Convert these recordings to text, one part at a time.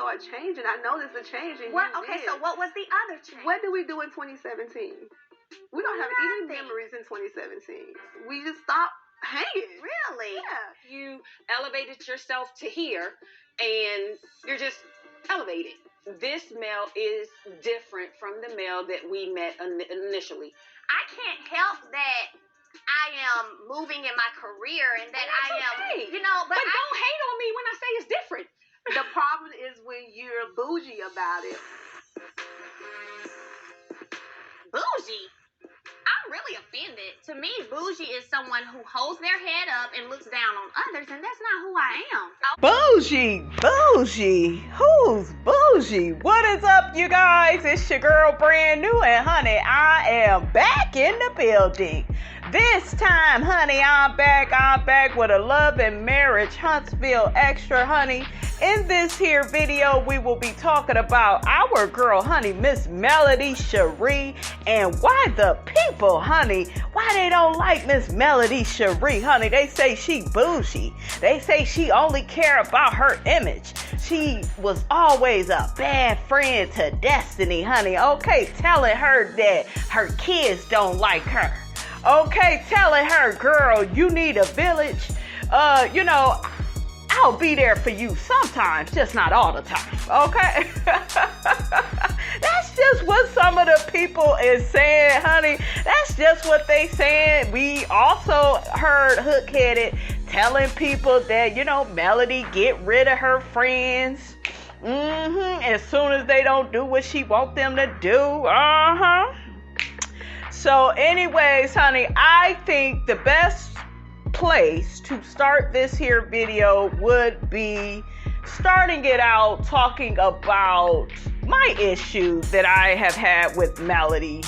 start changing. I noticed the change in What? Okay, so what was the other change? What did we do in 2017? We don't have any memories in 2017. We just stopped hanging. Really? Yeah. You elevated yourself to here, and you're just elevated. This male is different from the male that we met initially. I can't help that I am moving in my career and that okay. you know, but don't hate on me when I say it's different. The problem is when you're bougie about it. Bougie? I'm really offended. To me, bougie is someone who holds their head up and looks down on others, and that's not who I am. Bougie, bougie. Who's bougie? What is up, you guys? It's your girl, Brand New, and honey, I am back in the building. This time, honey, I'm back with a Love and Marriage Huntsville Extra, honey. In this here video, we will be talking about our girl, honey, Miss Melody Cherie, and why the people, honey, why they don't like Miss Melody Cherie, honey. They say she bougie. They say she only care about her image. She was always a bad friend to Destiny, honey. Okay, telling her that her kids don't like her. Okay, telling her, girl, you need a village. I'll be there for you sometimes, just not all the time, okay? That's just what some of the people is saying, honey. That's just what they saying. We also heard Hook-Headed telling people that, Melody get rid of her friends. As soon as they don't do what she want them to do. So anyways, honey, I think the best place to start this here video would be starting it out talking about my issue that I have had with Melody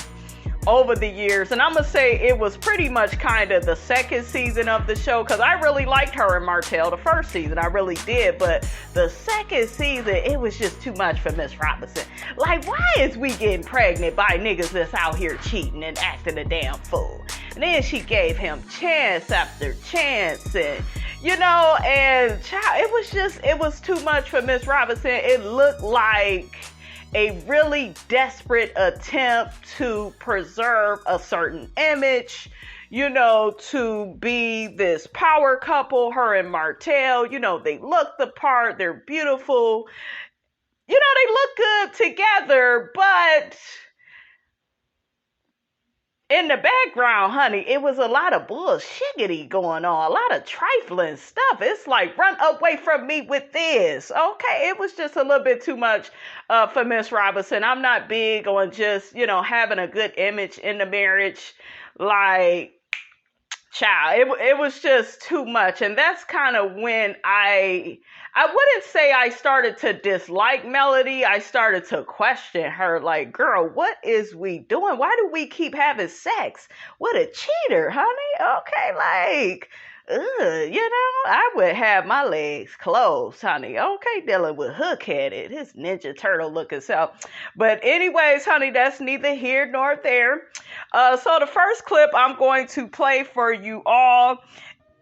over the years. And I'm gonna say it was pretty much kind of the second season of the show, because I really liked her and Martell the first season. I really did. But the second season, it was just too much for Miss Robinson. Like, why is we getting pregnant by niggas that's out here cheating and acting a damn fool? And then she gave him chance after chance, and it was too much for Miss Robinson. It looked like a really desperate attempt to preserve a certain image, to be this power couple, her and Martell. They look the part, they're beautiful, they look good together, but in the background, honey, it was a lot of bullshiggity going on, a lot of trifling stuff. It's like, run away from me with this. Okay, it was just a little bit too much for Miss Robinson. I'm not big on just, having a good image in the marriage. Like, child, it was just too much. And that's kind of when I wouldn't say I started to dislike Melody. I started to question her, like, girl, what is we doing? Why do we keep having sex with a cheater, honey? Okay, like, I would have my legs closed, honey. Okay, dealing with Hook-Headed, his Ninja Turtle looking self. But anyways, honey, that's neither here nor there. So the first clip I'm going to play for you all,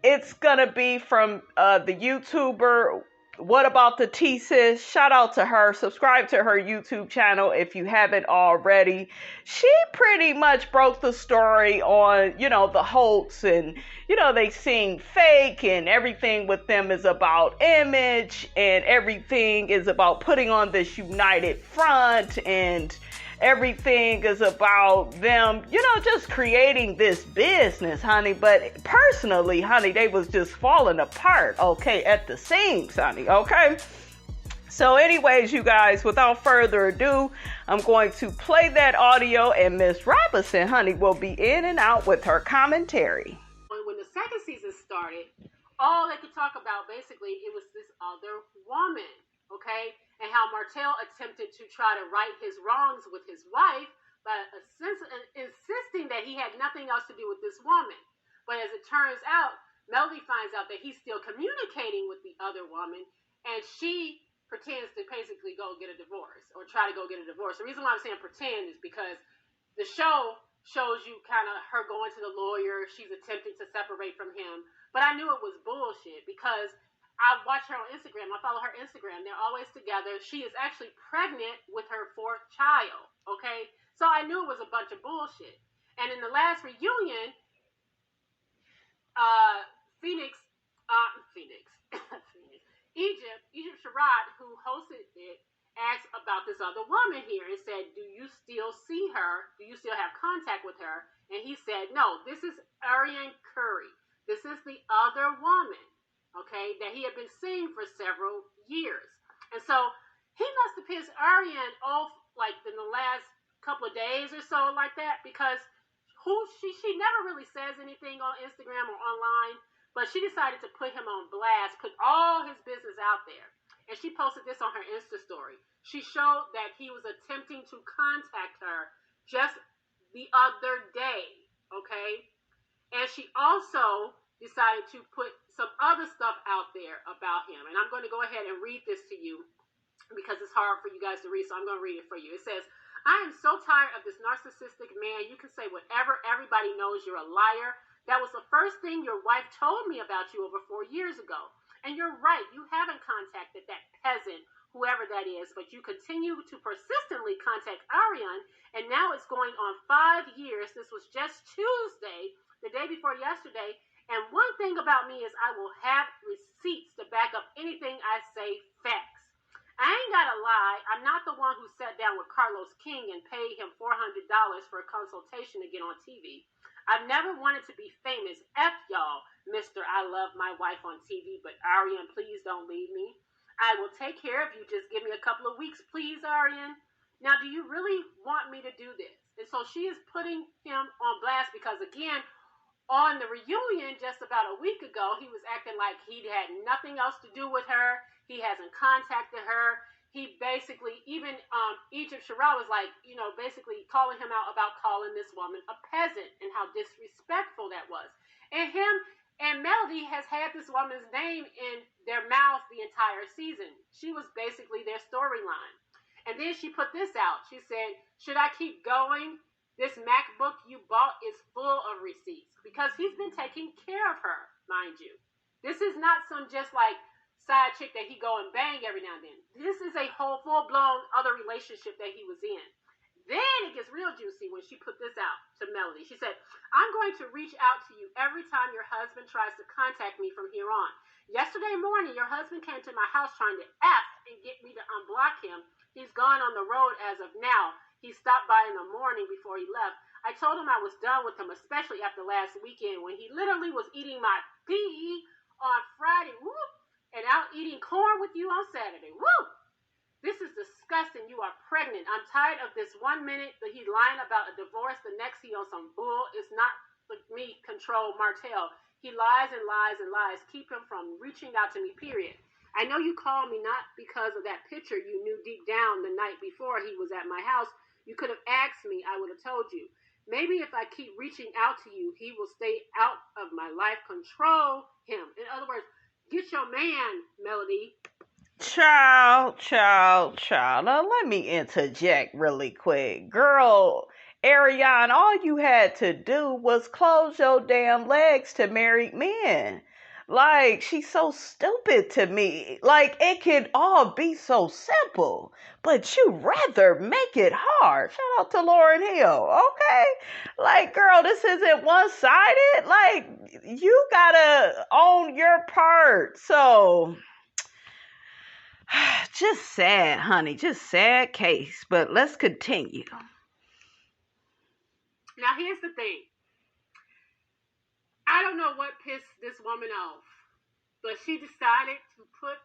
it's going to be from the YouTuber What About the T-Sis. Shout out to her. Subscribe to her YouTube channel if you haven't already. She pretty much broke the story on, the Holtz, and, they seem fake, and everything with them is about image, and everything is about putting on this united front, and everything is about them, just creating this business, honey. But personally, honey, they was just falling apart, okay, at the seams, honey, okay? So anyways, you guys, without further ado, I'm going to play that audio, and Miss Robinson, honey, will be in and out with her commentary. When the second season started, all they could talk about, basically, it was this other woman, okay? And how Martell attempted to try to right his wrongs with his wife by insisting that he had nothing else to do with this woman. But as it turns out, Melody finds out that he's still communicating with the other woman, and she pretends to basically go get a divorce, or try to go get a divorce. The reason why I'm saying pretend is because the show shows you kind of her going to the lawyer. She's attempting to separate from him. But I knew it was bullshit, because I watch her on Instagram. I follow her Instagram. They're always together. She is actually pregnant with her 4th child. Okay, so I knew it was a bunch of bullshit. And in the last reunion, Phoenix, Egypt Sherrod, who hosted it, asked about this other woman here and said, do you still see her? Do you still have contact with her? And he said, no, this is Ariane Curry. This is the other woman, okay, that he had been seeing for several years. And so he must have pissed Ariane off like in the last couple of days or so like that, because she never really says anything on Instagram or online, but she decided to put him on blast, put all his business out there. And she posted this on her Insta story. She showed that he was attempting to contact her just the other day, okay? And she also decided to put some other stuff out there about him. And I'm going to go ahead and read this to you because it's hard for you guys to read, so I'm going to read it for you. It says, I am so tired of this narcissistic man. You can say whatever. Everybody knows you're a liar. That was the first thing your wife told me about you over 4 years ago. And you're right. You haven't contacted that peasant, whoever that is, but you continue to persistently contact Ariane, and now it's going on 5 years. This was just Tuesday, the day before yesterday. And one thing about me is I will have receipts to back up anything I say, facts. I ain't gotta lie, I'm not the one who sat down with Carlos King and paid him $400 for a consultation to get on TV. I've never wanted to be famous. F y'all, Mr. I love my wife on TV, but Ariane, please don't leave me. I will take care of you. Just give me a couple of weeks, please, Ariane. Now, do you really want me to do this? And so she is putting him on blast because, again, on the reunion just about a week ago, he was acting like he had nothing else to do with her. He hasn't contacted her. He basically, even Egypt Sherrod was like, basically calling him out about calling this woman a peasant and how disrespectful that was. And him and Melody has had this woman's name in their mouth the entire season. She was basically their storyline. And then she put this out. She said, should I keep going? This MacBook you bought is full of receipts because he's been taking care of her, mind you. This is not some just like side chick that he go and bang every now and then. This is a whole full-blown other relationship that he was in. Then it gets real juicy when she put this out to Melody. She said, I'm going to reach out to you every time your husband tries to contact me from here on. Yesterday morning, your husband came to my house trying to F and get me to unblock him. He's gone on the road as of now. He stopped by in the morning before he left. I told him I was done with him, especially after last weekend when he literally was eating my pee on Friday, whoop, and out eating corn with you on Saturday, whoop. This is disgusting. You are pregnant. I'm tired of this. 1 minute that he's lying about a divorce, the next he on some bull. It's not me control Martell. He lies and lies and lies. Keep him from reaching out to me, period. I know you called me not because of that picture you knew deep down the night before he was at my house. You could have asked me. I would have told you. Maybe if I keep reaching out to you, he will stay out of my life. Control him. In other words, get your man, Melody. Child. Now let me interject really quick. Girl, Ariane, all you had to do was close your damn legs to married men. Like, she's so stupid to me. Like, it could all be so simple, but you rather make it hard. Shout out to Lauryn Hill, okay? Like, girl, this isn't one-sided. Like, you gotta own your part. So, just sad, honey. Just sad case. But let's continue. Now, here's the thing. I don't know what pissed this woman off, but she decided to put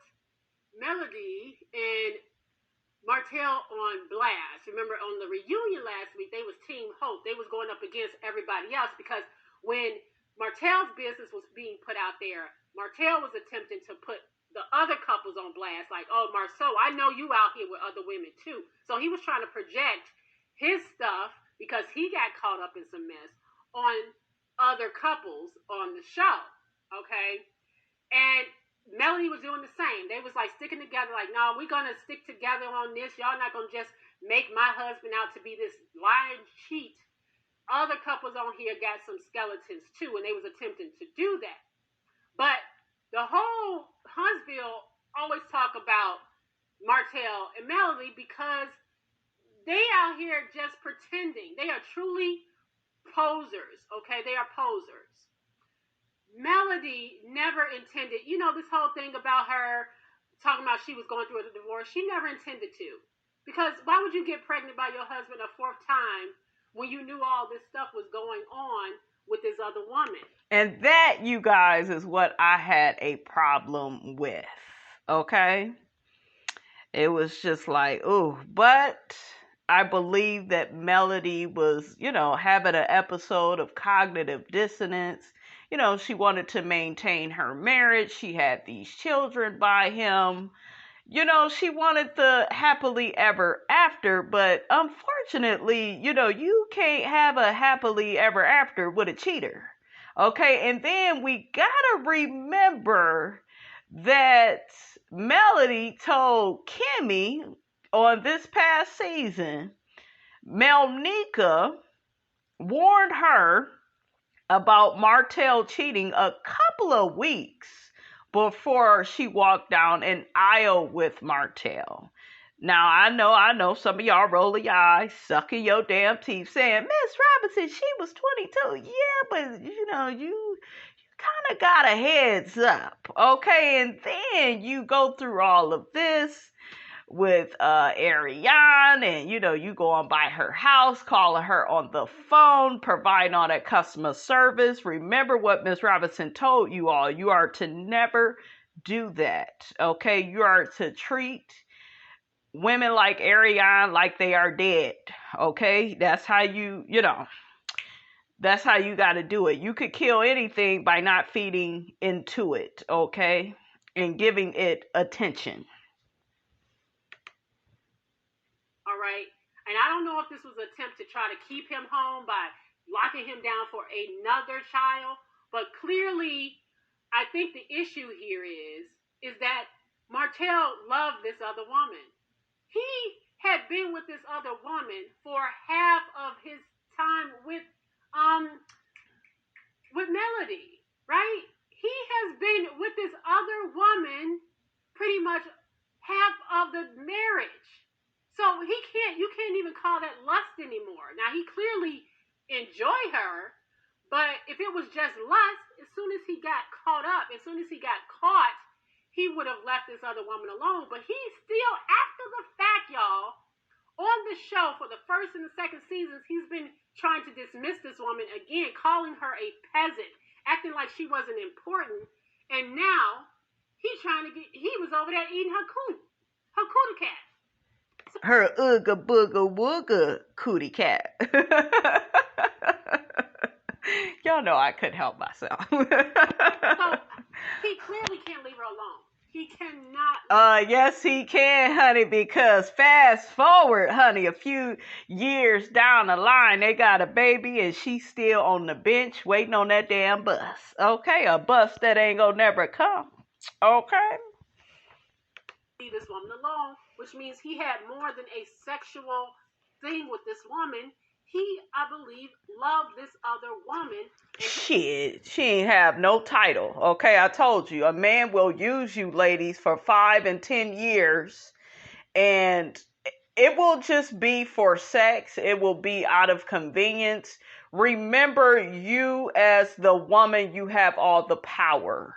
Melody and Martell on blast. Remember, on the reunion last week, they was Team Hope. They was going up against everybody else because when Martell's business was being put out there, Martell was attempting to put the other couples on blast, like, oh, Marceau, I know you out here with other women too. So he was trying to project his stuff because he got caught up in some mess on other couples on the show, okay? And Melody was doing the same. They was like sticking together, like, no, we're gonna stick together on this. Y'all not gonna just make my husband out to be this lying cheat. Other couples on here got some skeletons too, and they was attempting to do that. But the whole Huntsville always talk about Martell and Melody because they out here just pretending. They are truly posers, okay? They are posers. Melody never intended, this whole thing about her talking about she was going through a divorce, she never intended to. Because why would you get pregnant by your husband a fourth time when you knew all this stuff was going on with this other woman? And that, you guys, is what I had a problem with, okay? It was just like, ooh, but I believe that Melody was, having an episode of cognitive dissonance. She wanted to maintain her marriage. She had these children by him. She wanted the happily ever after, but unfortunately, you can't have a happily ever after with a cheater. Okay, and then we gotta remember that Melody told Kimmy on this past season, Melnica warned her about Martell cheating a couple of weeks before she walked down an aisle with Martell. Now, I know some of y'all rolling your eyes, sucking your damn teeth, saying, Miss Robinson, she was 22. Yeah, but, you kind of got a heads up, okay? And then you go through all of this with Ariane, and you go on by her house, calling her on the phone, providing all that customer service. Remember what Miss Robinson told you all. You are to never do that, okay? You are to treat women like Ariane like they are dead, okay? That's how that's how you got to do it. You could kill anything by not feeding into it, okay? And giving it attention. All right. And I don't know if this was an attempt to try to keep him home by locking him down for another child, but clearly, I think the issue here is that Martell loved this other woman. He had been with this other woman for half of his time with Melody, right? He has been with this other woman pretty much half of the marriage. So you can't even call that lust anymore. Now, he clearly enjoyed her, but if it was just lust, as soon as he got caught up, as soon as he got caught, he would have left this other woman alone. But he still, after the fact, y'all, on the show for the first and the second seasons, he's been trying to dismiss this woman again, calling her a peasant, acting like she wasn't important. And now he was over there eating her cootie cat. Her ooga booga wooga cootie cat. Y'all know I couldn't help myself. So he clearly can't leave her alone. He cannot. Yes, he can, honey, because fast forward, honey, a few years down the line, they got a baby and she's still on the bench waiting on that damn bus. Okay, a bus that ain't gonna never come. Okay. Leave this woman alone, which means he had more than a sexual thing with this woman. He, I believe, loved this other woman. Shit, she ain't have no title. Okay, I told you, a man will use you, ladies, for 5 and 10 years, and it will just be for sex. It will be out of convenience. Remember, you as the woman, you have all the power.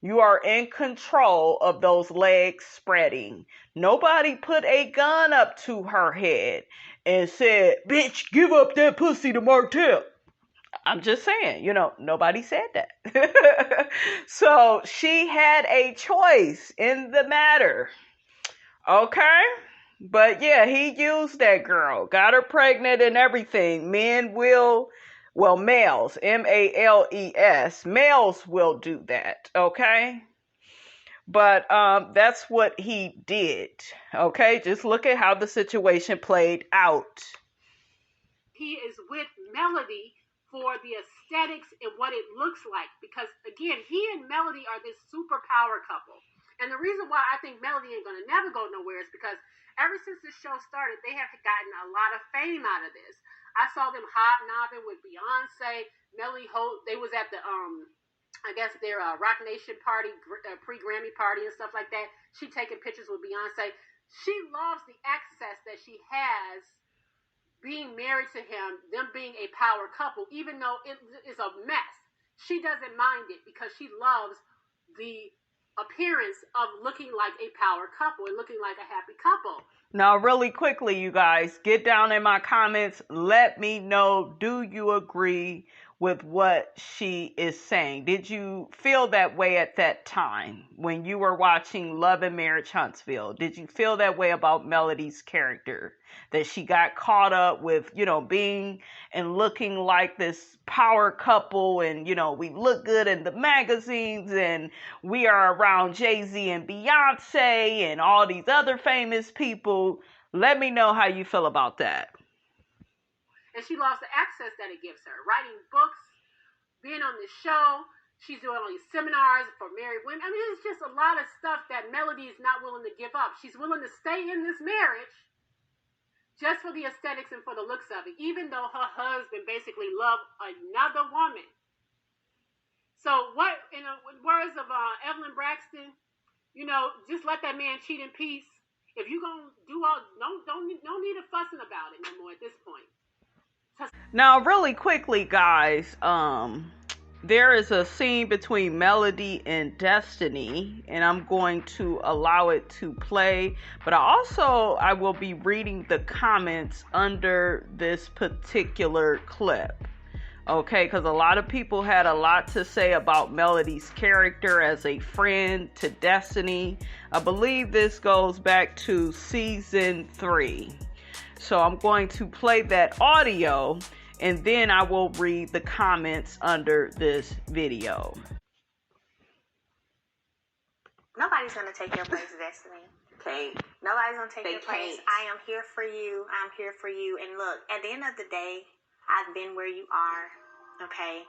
You are in control of those legs spreading. Nobody put a gun up to her head and said, bitch, give up that pussy to Martell. I'm just saying, nobody said that. So she had a choice in the matter. Okay? But yeah, he used that girl, got her pregnant and everything. Males, M-A-L-E-S, males will do that, okay? But that's what he did, okay? Just look at how the situation played out. He is with Melody for the aesthetics and what it looks like. Because, again, he and Melody are this superpower couple. And the reason why I think Melody ain't going to never go nowhere is because ever since this show started, they have gotten a lot of fame out of this. I saw them hobnobbing with Beyonce, Melody Holt. They was at the I guess their Rock Nation party, pre-Grammy party and stuff like that. She taking pictures with Beyonce. She loves the access that she has being married to him, them being a power couple, even though it is a mess. She doesn't mind it because she loves the appearance of looking like a power couple and looking like a happy couple. Now, really quickly, you guys, get down in my comments. Let me know, do you agree with what she is saying? Did you feel that way at that time when you were watching Love and Marriage Huntsville? Did you feel that way about Melody's character? That she got caught up with, being and looking like this power couple, and, we look good in the magazines, and we are around Jay-Z and Beyonce and all these other famous people. Let me know how you feel about that. And she loves the access that it gives her. Writing books, being on the show. She's doing all these seminars for married women. I mean, it's just a lot of stuff that Melody is not willing to give up. She's willing to stay in this marriage just for the aesthetics and for the looks of it, even though her husband basically loved another woman. So what, in the words of Evelyn Braxton, just let that man cheat in peace. If you gonna do all, don't need a fussing about it no more at this point. Now, really quickly, guys, there is a scene between Melody and Destiny, and I'm going to allow it to play, but I will be reading the comments under this particular clip. Okay, because a lot of people had a lot to say about Melody's character as a friend to Destiny. I believe this goes back to season 3. So I'm going to play that audio, and then I will read the comments under this video. Nobody's going to take your place, Destiny. Can't. Nobody's going to take They your place. can't. I am here for you. I'm here for you. And look, at the end of the day, I've been where you are, okay?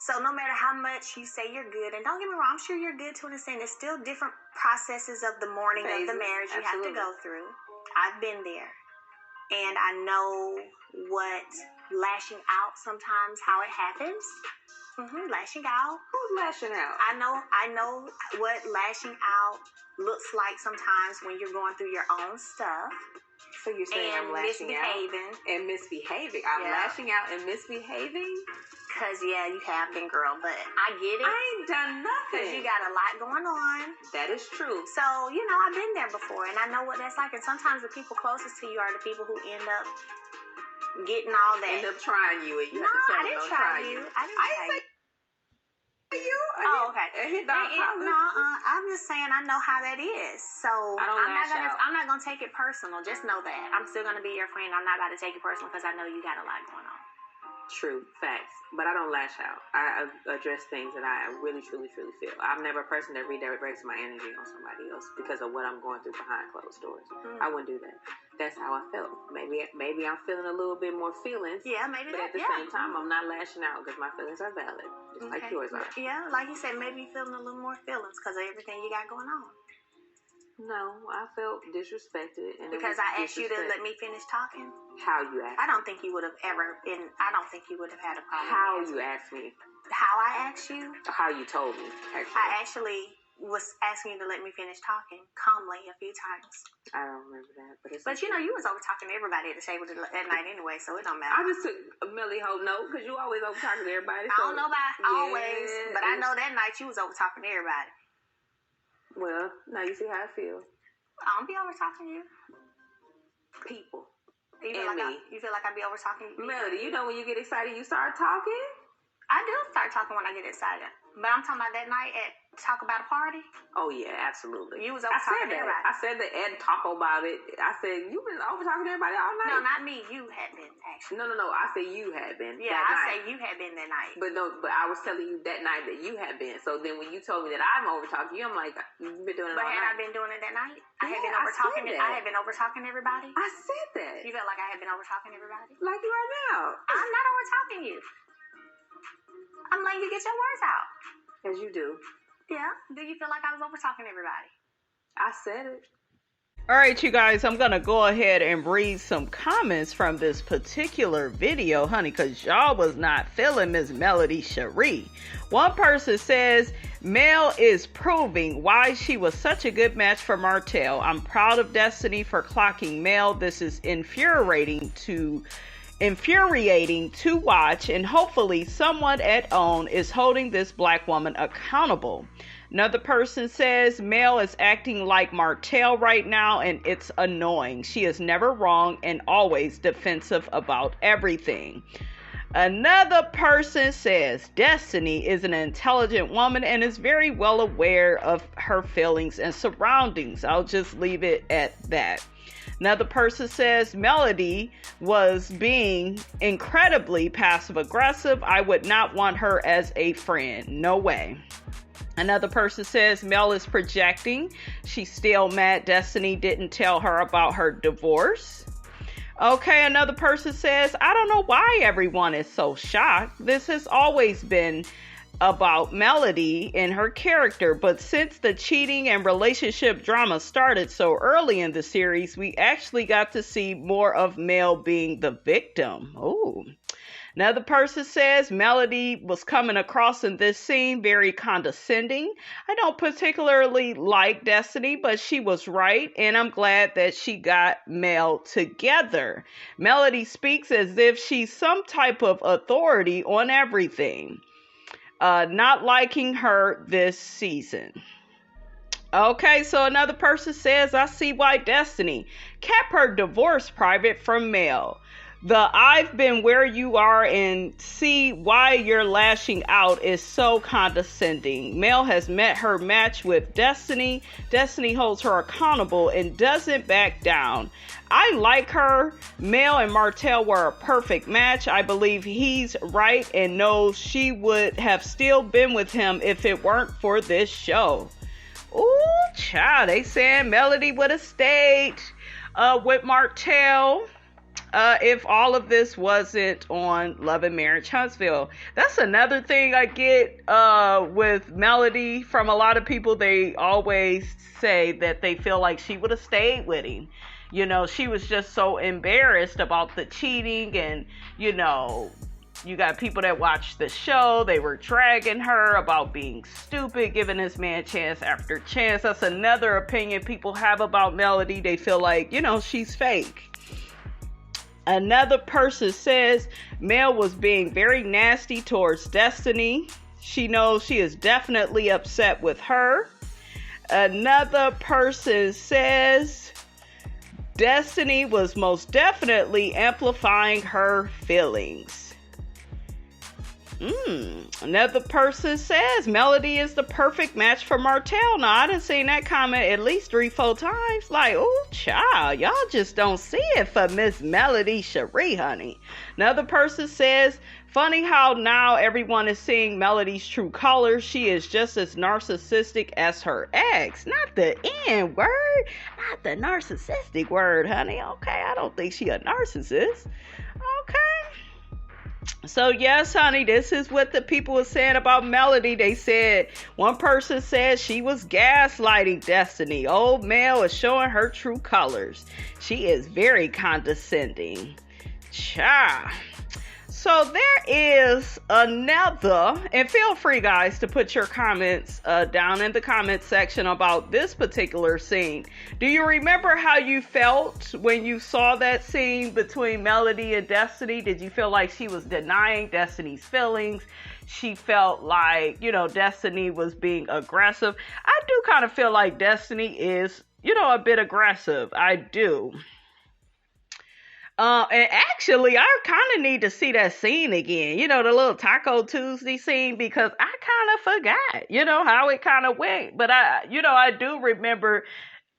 So no matter how much you say you're good, and don't get me wrong, I'm sure you're good to an extent. There's still different processes of the mourning of the marriage you have to go through. I've been there. And I know what lashing out sometimes, how it happens. Lashing out. Who's lashing out? I know what lashing out looks like sometimes when you're going through your own stuff. So you're saying and I'm lashing out and misbehaving. I'm lashing out and misbehaving? Because, yeah, you have been, girl, but I get it. I ain't done nothing. Because you got a lot going on. That is true. So, I've been there before, and I know what that's like. And sometimes the people closest to you are the people who end up getting all that. End up trying you, and you have to tell them don't try you. I didn't try you. Oh, okay. I'm just saying I know how that is. So I'm not gonna take it personal. Just know that I'm still gonna be your friend. I'm not about to take it personal because I know you got a lot going on. True, facts. But I don't lash out. I address things that I really, truly, truly feel. I'm never a person that redirects my energy on somebody else because of what I'm going through behind closed doors. I wouldn't do that. That's how I felt. Maybe I'm feeling a little bit more feelings. Yeah, maybe. But at the same time, I'm not lashing out because my feelings are valid, just like yours are. Yeah, like you said, maybe you're feeling a little more feelings because of everything you got going on. No, I felt disrespected. And because I asked you to let me finish talking? How you asked me? I don't think you would have ever been, I don't think you would have had a problem. How you asked me? How I asked you? How you told me, actually. I actually was asking you to let me finish talking calmly a few times. I don't remember that. But you was over talking to everybody at the table that night anyway, so it don't matter. I just took a Millie Hope note because you always over talking to everybody. I don't know about always, but I know that night you was over talking to everybody. Well, now you see how I feel. I don't be over talking to you. People. You feel like I be over talking to you? Melody, when you get excited, you start talking? I do start talking when I get excited. But I'm talking about that night at Talk About a Party. Oh, yeah, absolutely. You was over talking to everybody. I said that and talk about it. I said, you've been over talking to everybody all night? No, not me. You had been, actually. No. I said you had been. Yeah, I said you had been that night. But I was telling you that night that you had been. So then when you told me that I'm over talking to you, I'm like, you've been doing it all night. But had I been doing it that night? I had been over talking to everybody? I said that. You felt like I had been over talking to everybody? Like you are now. I'm not over talking to you. I'm letting you get your words out. As you do. Yeah. Do you feel like I was over talking to everybody? I said it. All right, you guys, I'm going to go ahead and read some comments from this particular video, honey, because y'all was not feeling Miss Melody Cherie. One person says, Mel is proving why she was such a good match for Martell. I'm proud of Destiny for clocking Mel. This is infuriating to watch, and hopefully someone at OWN is holding this black woman accountable. Another person says, Mel is acting like Martell right now, and it's annoying. She is never wrong and always defensive about everything. Another person says, Destiny is an intelligent woman and is very well aware of her feelings and surroundings. I'll just leave it at that. Another person says, Melody was being incredibly passive aggressive. I would not want her as a friend. No way. Another person says, Mel is projecting. She's still mad Destiny didn't tell her about her divorce. Okay, another person says, I don't know why everyone is so shocked. This has always been about Melody and her character, but since the cheating and relationship drama started so early in the series, we actually got to see more of Mel being the victim. Ooh. Another person says Melody was coming across in this scene very condescending. I don't particularly like Destiny, but she was right, and I'm glad that she got Mel together. Melody speaks as if she's some type of authority on everything. Not liking her this season. Okay, so another person says, I see why Destiny kept her divorce private from Mel. The I've been where you are and see why you're lashing out is so condescending. Mel has met her match with Destiny. Destiny holds her accountable and doesn't back down. I like her. Mel and Martell were a perfect match. I believe he's right and knows she would have still been with him if it weren't for this show. Ooh, child, they saying Melody would have stayed with Martell. If all of this wasn't on Love and Marriage Huntsville. That's another thing I get with Melody from a lot of people. They always say that they feel like she would have stayed with him. You know, she was just so embarrassed about the cheating, and, you know, you got people that watch the show, they were dragging her about being stupid, giving this man chance after chance. That's another opinion people have about Melody. They feel like, you know, she's fake. Another person says Mel was being very nasty towards Destiny. She knows she is definitely upset with her. Another person says Destiny was most definitely amplifying her feelings. Another person says Melody is the perfect match for Martell. Now, I done seen that comment at least 3-4 times. Like, oh, child, y'all just don't see it for Miss Melody Cherie, honey. Another person says, funny how now everyone is seeing Melody's true colors. She is just as narcissistic as her ex. Not the N word, not the narcissistic word, honey. Okay, I don't think she a narcissist. Okay. So yes, honey, this is what the people were saying about Melody. They said, one person said she was gaslighting Destiny. Old Mel is showing her true colors. She is very condescending. Cha. So there is another, and feel free, guys, to put your comments down in the comment section about this particular scene. Do you remember how you felt when you saw that scene between Melody and Destiny? Did you feel like she was denying Destiny's feelings? She felt like, you know, Destiny was being aggressive. I do kind of feel like Destiny is, you know, a bit aggressive. I do. And actually, I kind of need to see that scene again. You know, the little Taco Tuesday scene, because I kind of forgot, you know, how it kind of went. But I do remember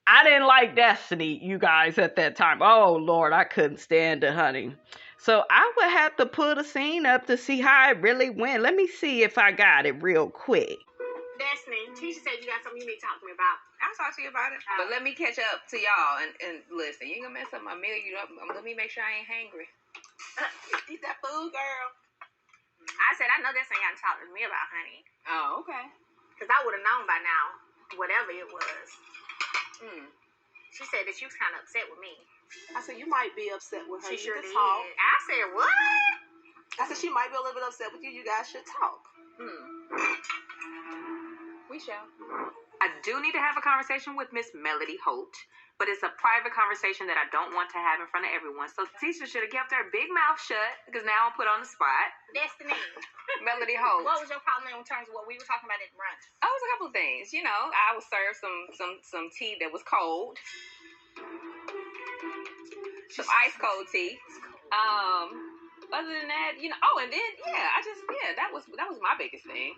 I didn't like Destiny, you guys, at that time. Oh, Lord, I couldn't stand it, honey. So I would have to put a scene up to see how it really went. Let me see if I got it real quick. Destiny, Tisha said you got something you need to talk to me about. I'll talk to you about it. But let me catch up to y'all and listen. You ain't gonna mess up my meal. Let me make sure I ain't hangry. Eat that food, girl. I said, I know this ain't got to talk to me about, honey. Oh, okay. Because I would have known by now, whatever it was. She said that she was kind of upset with me. I said, you might be upset with her. She You sure could did. talk. I said, what? I said, she might be a little bit upset with you. You guys should talk. We shall. I do need to have a conversation with Miss Melody Holt, but it's a private conversation that I don't want to have in front of everyone. So Tisha should have kept her big mouth shut, because now I'm put on the spot. Destiny. Melody Holt. What was your problem in terms of what we were talking about at brunch? Oh, it was a couple of things. You know, I was served some tea that was cold. Some ice cold tea. Other than that, you know, and then that was my biggest thing.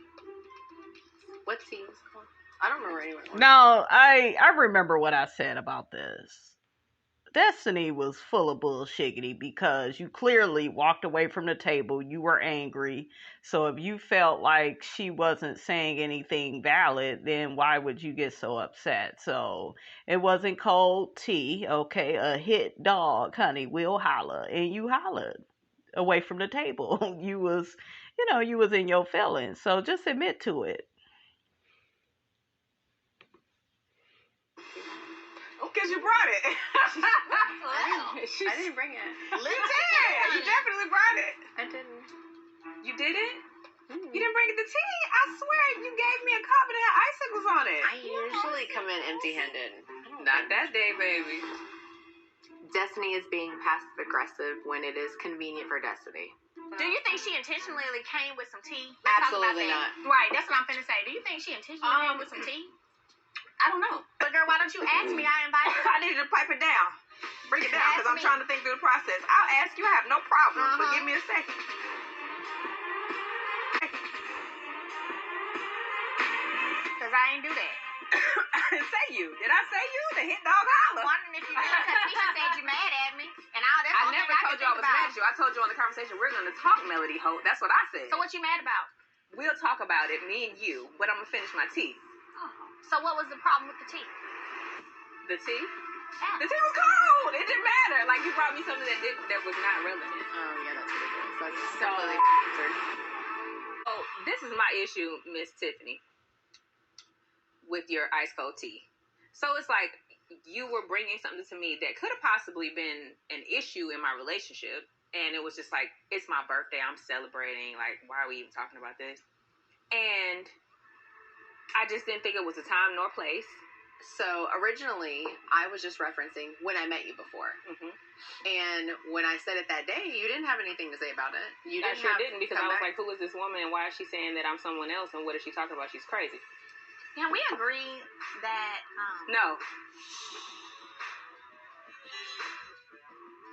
What tea was cold? I don't remember anyone. No, I remember what I said about this. Destiny was full of bullshiggity because you clearly walked away from the table. You were angry. So if you felt like she wasn't saying anything valid, then why would you get so upset? So it wasn't cold tea, okay? A hit dog, honey, will holler. And you hollered away from the table. You was in your feelings. So just admit to it. Because you brought it. I didn't bring it. Liz You definitely brought it. I didn't. You didn't? You didn't bring the tea? I swear you gave me a cup and it had icicles on it. I usually come in empty-handed. Not that day, baby. Destiny is being passive aggressive when it is convenient for Destiny. Do you think she intentionally came with some tea? Absolutely talk about that. not. Right, that's what I'm finna say. Do you think she intentionally came with some tea? I don't know. But girl, why don't you ask me? I invited her. I needed to pipe it down. Bring it down because I'm trying to think through the process. I'll ask you. I have no problem. But give me a second. Because I ain't do that. I didn't say you. Did I say you? The hit dog holler. I'm wondering if you did because Tisha said you mad at me. And all that's I all never thing told you I was mad at you. I told you on the conversation we're going to talk Melody Holt. That's what I said. So what you mad about? We'll talk about it, me and you. But I'm going to finish my tea. So what was the problem with the tea? The tea? Yeah. The tea was cold. It didn't matter. Like you brought me something that was not relevant. Oh, yeah, that's ridiculous. That's completely absurd. Oh, this is my issue, Miss Tiffany, with your ice cold tea. So it's like you were bringing something to me that could have possibly been an issue in my relationship, and it was just like, it's my birthday, I'm celebrating. Like, why are we even talking about this? And I just didn't think it was a time nor place. So originally, I was just referencing when I met you before. Mm-hmm. And when I said it that day, you didn't have anything to say about it. You I didn't sure have didn't, because I was like, who is this woman and why is she saying that I'm someone else and what is she talking about? She's crazy. Can we agree that No.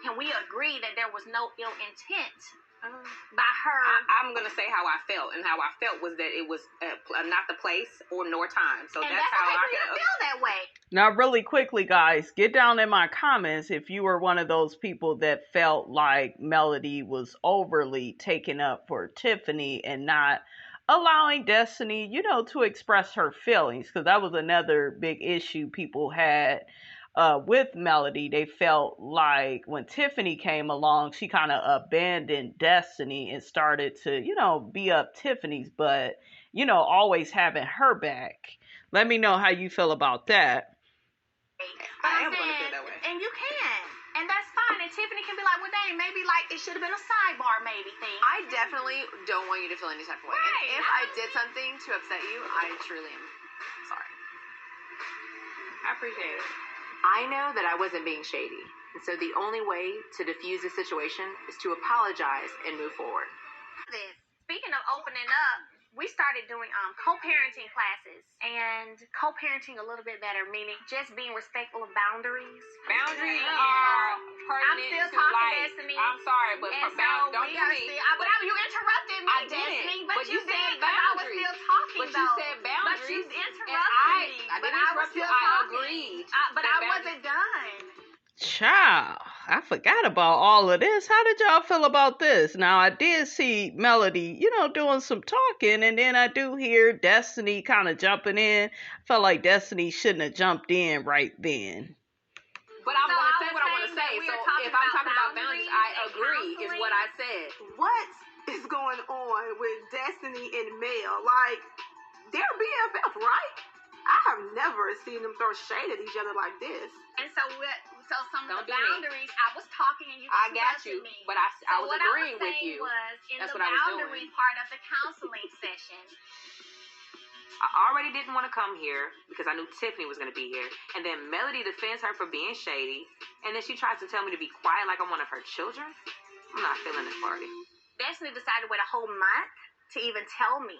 Can we agree that there was no ill intent by her? I'm going to say how I felt, and how I felt was that it was not the place or nor time. So and that's how okay I for you to can feel that way. Now, really quickly, guys, get down in my comments if you were one of those people that felt like Melody was overly taken up for Tiffany and not allowing Destiny, to express her feelings, because that was another big issue people had with Melody. They felt like when Tiffany came along, she kind of abandoned Destiny and started to, be up Tiffany's, but, always having her back. Let me know how you feel about that. But I I'm am going to saying, feel that way. and you can. And that's fine. And Tiffany can be like, well, dang, maybe like it should have been a sidebar maybe thing. I definitely don't want you to feel any type of way. Right. And if I did something to upset you, I truly am sorry. I appreciate it. I know that I wasn't being shady. And so the only way to diffuse the situation is to apologize and move forward. Speaking of opening up, we started doing co-parenting classes and co-parenting a little bit better, meaning just being respectful of boundaries. Boundaries are pertinent I'm still to talking, life. Destiny. I'm sorry, but And so don't we do are me. still, but you interrupted me, I didn't, Destiny. But but you you did said because I was boundaries. still talking, But you though. said But you boundaries, interrupted and I me. didn't But I was interrupt you. still I talking. agreed. But that I boundaries- wasn't done. Child, I forgot about all of this. How did y'all feel about this? Now, I did see Melody, doing some talking, and then I do hear Destiny kind of jumping in. I felt like Destiny shouldn't have jumped in right then. But I'm So going I to say was what I want saying to say. that we So are talking if I'm about talking about boundaries, I boundaries and agree, is what I said. What is going on with Destiny and Mel? Like, they're BFF, right? I I have never seen them throw shade at each other like this. And so some Don't of the do me. boundaries, I was talking and you I got interrupted you, me. but I So was what agreeing I was with saying you. was, in That's the what I was boundary doing. part of the counseling session, I already didn't want to come here because I knew Tiffany was going to be here. And then Melody defends her for being shady. And then she tries to tell me to be quiet like I'm one of her children. I'm not feeling this party. Destiny decided to wait a whole month to even tell me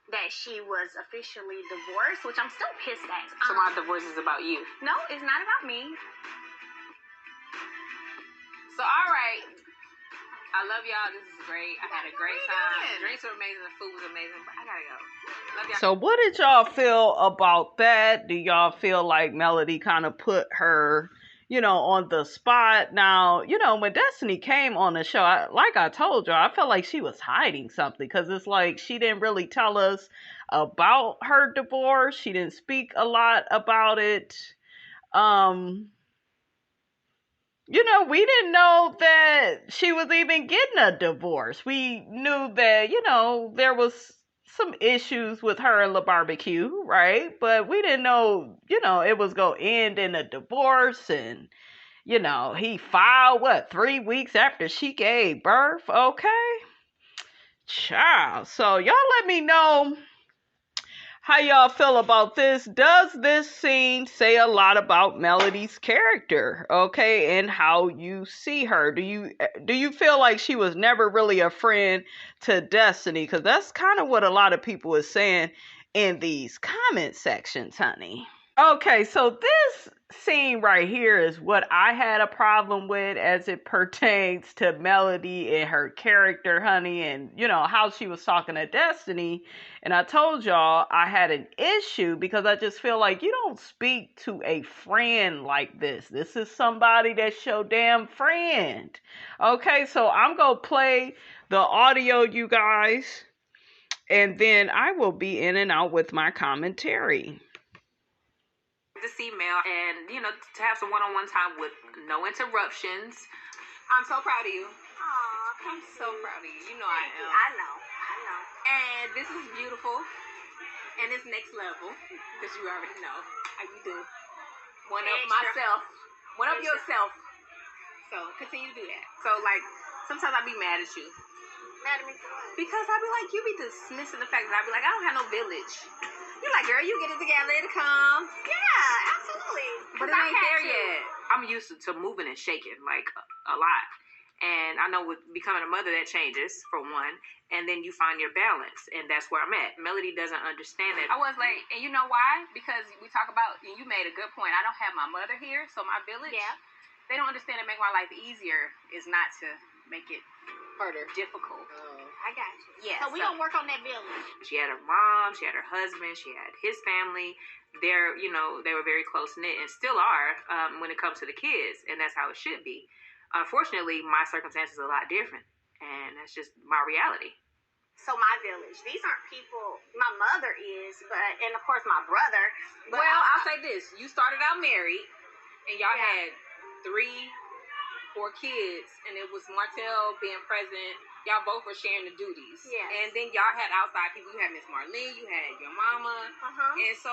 that she was officially divorced, which I'm still pissed at. So my divorce is about you. No, it's not about me. So, all right. I love y'all. This is great. I had a great time. Drinks were amazing. The food was amazing. But I gotta go. Love y'all. So what did y'all feel about that? Do y'all feel like Melody kind of put her, on the spot? Now, when Destiny came on the show, like I told y'all, I felt like she was hiding something because it's like she didn't really tell us about her divorce. She didn't speak a lot about it. We didn't know that she was even getting a divorce. We knew that, there was some issues with her and LaBarbecue, right? But we didn't know, it was going to end in a divorce. And, he filed, 3 weeks after she gave birth? Okay. Child. So y'all let me know how y'all feel about this. Does this scene say a lot about Melody's character, okay, and how you see her? Do you feel like she was never really a friend to Destiny? Because that's kind of what a lot of people is saying in these comment sections, honey. Okay, so this scene right here is what I had a problem with as it pertains to Melody and her character, honey, and how she was talking to Destiny. And I told y'all I had an issue because I just feel like you don't speak to a friend like this. This is somebody that's your damn friend. Okay, so I'm gonna play the audio, you guys, and then I will be in and out with my commentary. To see Mel and, to have some one-on-one time with no interruptions. I'm so proud of you. Aw, I'm so proud of you. You know I am. I know. And this is beautiful. And it's next level. Because you already know how you do. One up myself. One up yourself. So continue to do that. So sometimes I be mad at you. Mad at me for what? Because I be like, you be dismissing the fact that I be like, I don't have no village. You're like, girl, you get it together, it'll come. Yeah, absolutely. But it ain't there yet. I'm used to moving and shaking, a lot. And I know with becoming a mother, that changes, for one. And then you find your balance. And that's where I'm at. Melody doesn't understand that. I was late. And you know why? Because we talk about, and you made a good point, I don't have my mother here, so my village, they don't understand that make my life easier is not to make it harder, difficult. I got you. Yeah. So we don't work on that village. She had her mom, she had her husband, she had his family. They're, they were very close-knit and still are when it comes to the kids. And that's how it should be. Unfortunately, my circumstances are a lot different. And that's just my reality. So my village, these aren't people, my mother is, and of course my brother. But well, I'll say this. You started out married, and y'all had 3-4 kids, and it was Martell being present. Y'all both were sharing the duties. Yes. And then y'all had outside people. You had Miss Marlene, you had your mama. And so,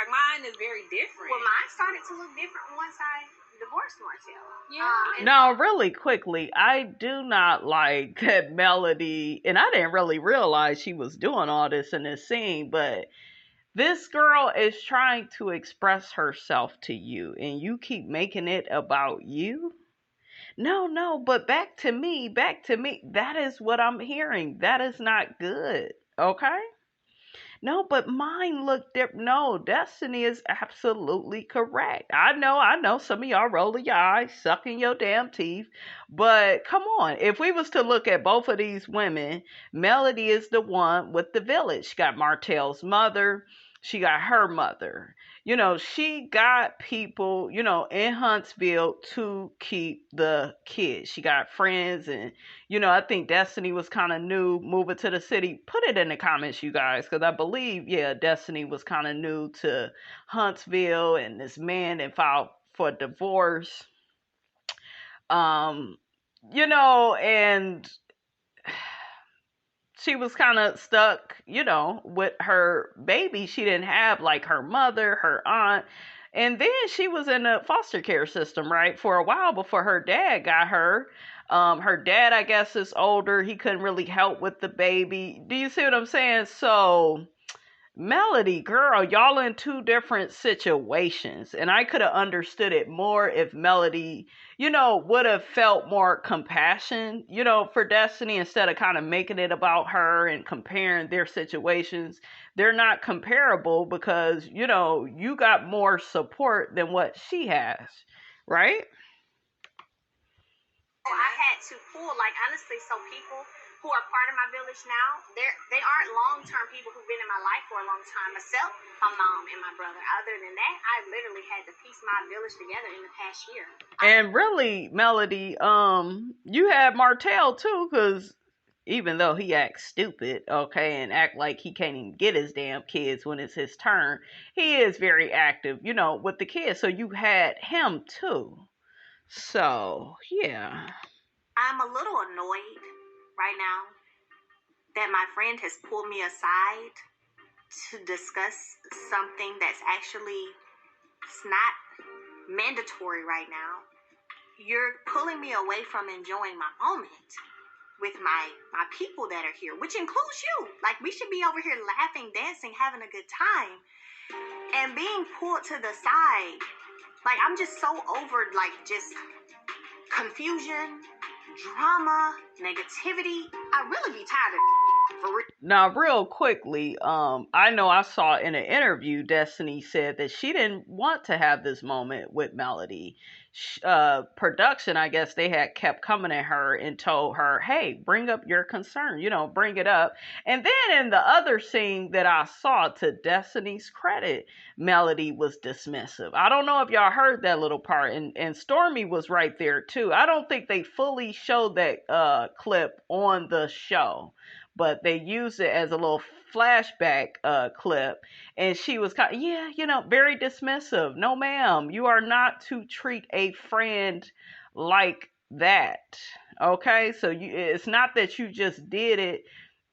mine is very different. Well, mine started to look different once I divorced Martell. Yeah. Now, really quickly, I do not like that Melody, and I didn't really realize she was doing all this in this scene, but this girl is trying to express herself to you, and you keep making it about you? No, but back to me. That is what I'm hearing. That is not good. Okay? No, but mine look different. No, Destiny is absolutely correct. I know some of y'all rolling your eyes, sucking your damn teeth. But come on, if we was to look at both of these women, Melody is the one with the village. She got Martell's mother. She got her mother. She got people, in Huntsville to keep the kids. She got friends and, I think Destiny was kind of new moving to the city. Put it in the comments, you guys, because I believe, Destiny was kind of new to Huntsville and this man that filed for divorce. And she was kind of stuck, you know, with her baby. She didn't have like her mother, her aunt. And then she was in a foster care system, right, for a while before her dad got her. Her dad, I guess, is older. He couldn't really help with the baby. Do you see what I'm saying? So, Melody, girl, y'all in two different situations. And I could have understood it more if Melody, you know, would have felt more compassion, you know, for Destiny instead of kind of making it about her and comparing their situations. They're not comparable because, you know, you got more support than what she has, right? I had to pull, like, honestly, so people who are part of my village now, they aren't long-term people who've been in my life for a long time, except my mom and my brother. Other than that, I literally had to piece my village together in the past year. And really, Melody, you had Martell too, because even though he acts stupid, okay, and act like he can't even get his damn kids when it's his turn, he is very active, you know, with the kids. So you had him too. So, yeah. I'm a little annoyed right now that my friend has pulled me aside to discuss something that's actually, it's not mandatory right now. You're pulling me away from enjoying my moment with my people that are here, which includes you. Like, we should be over here laughing, dancing, having a good time. And being pulled to the side, like, I'm just so over, like, just confusion, drama, negativity. I really be tired of for real. Now, real quickly, I know I saw in an interview, Destiny said that she didn't want to have this moment with Melody. Production, I guess they had kept coming at her and told her, hey, bring up your concern, you know, bring it up. And then in the other scene that I saw, to Destiny's credit, Melody was dismissive. I don't know if y'all heard that little part, and Stormy was right there too. I don't think they fully showed that clip on the show, but they used it as a little flashback clip, and she was kind of, yeah, you know, very dismissive. No, ma'am, you are not to treat a friend like that. Okay, so it's not that you just did it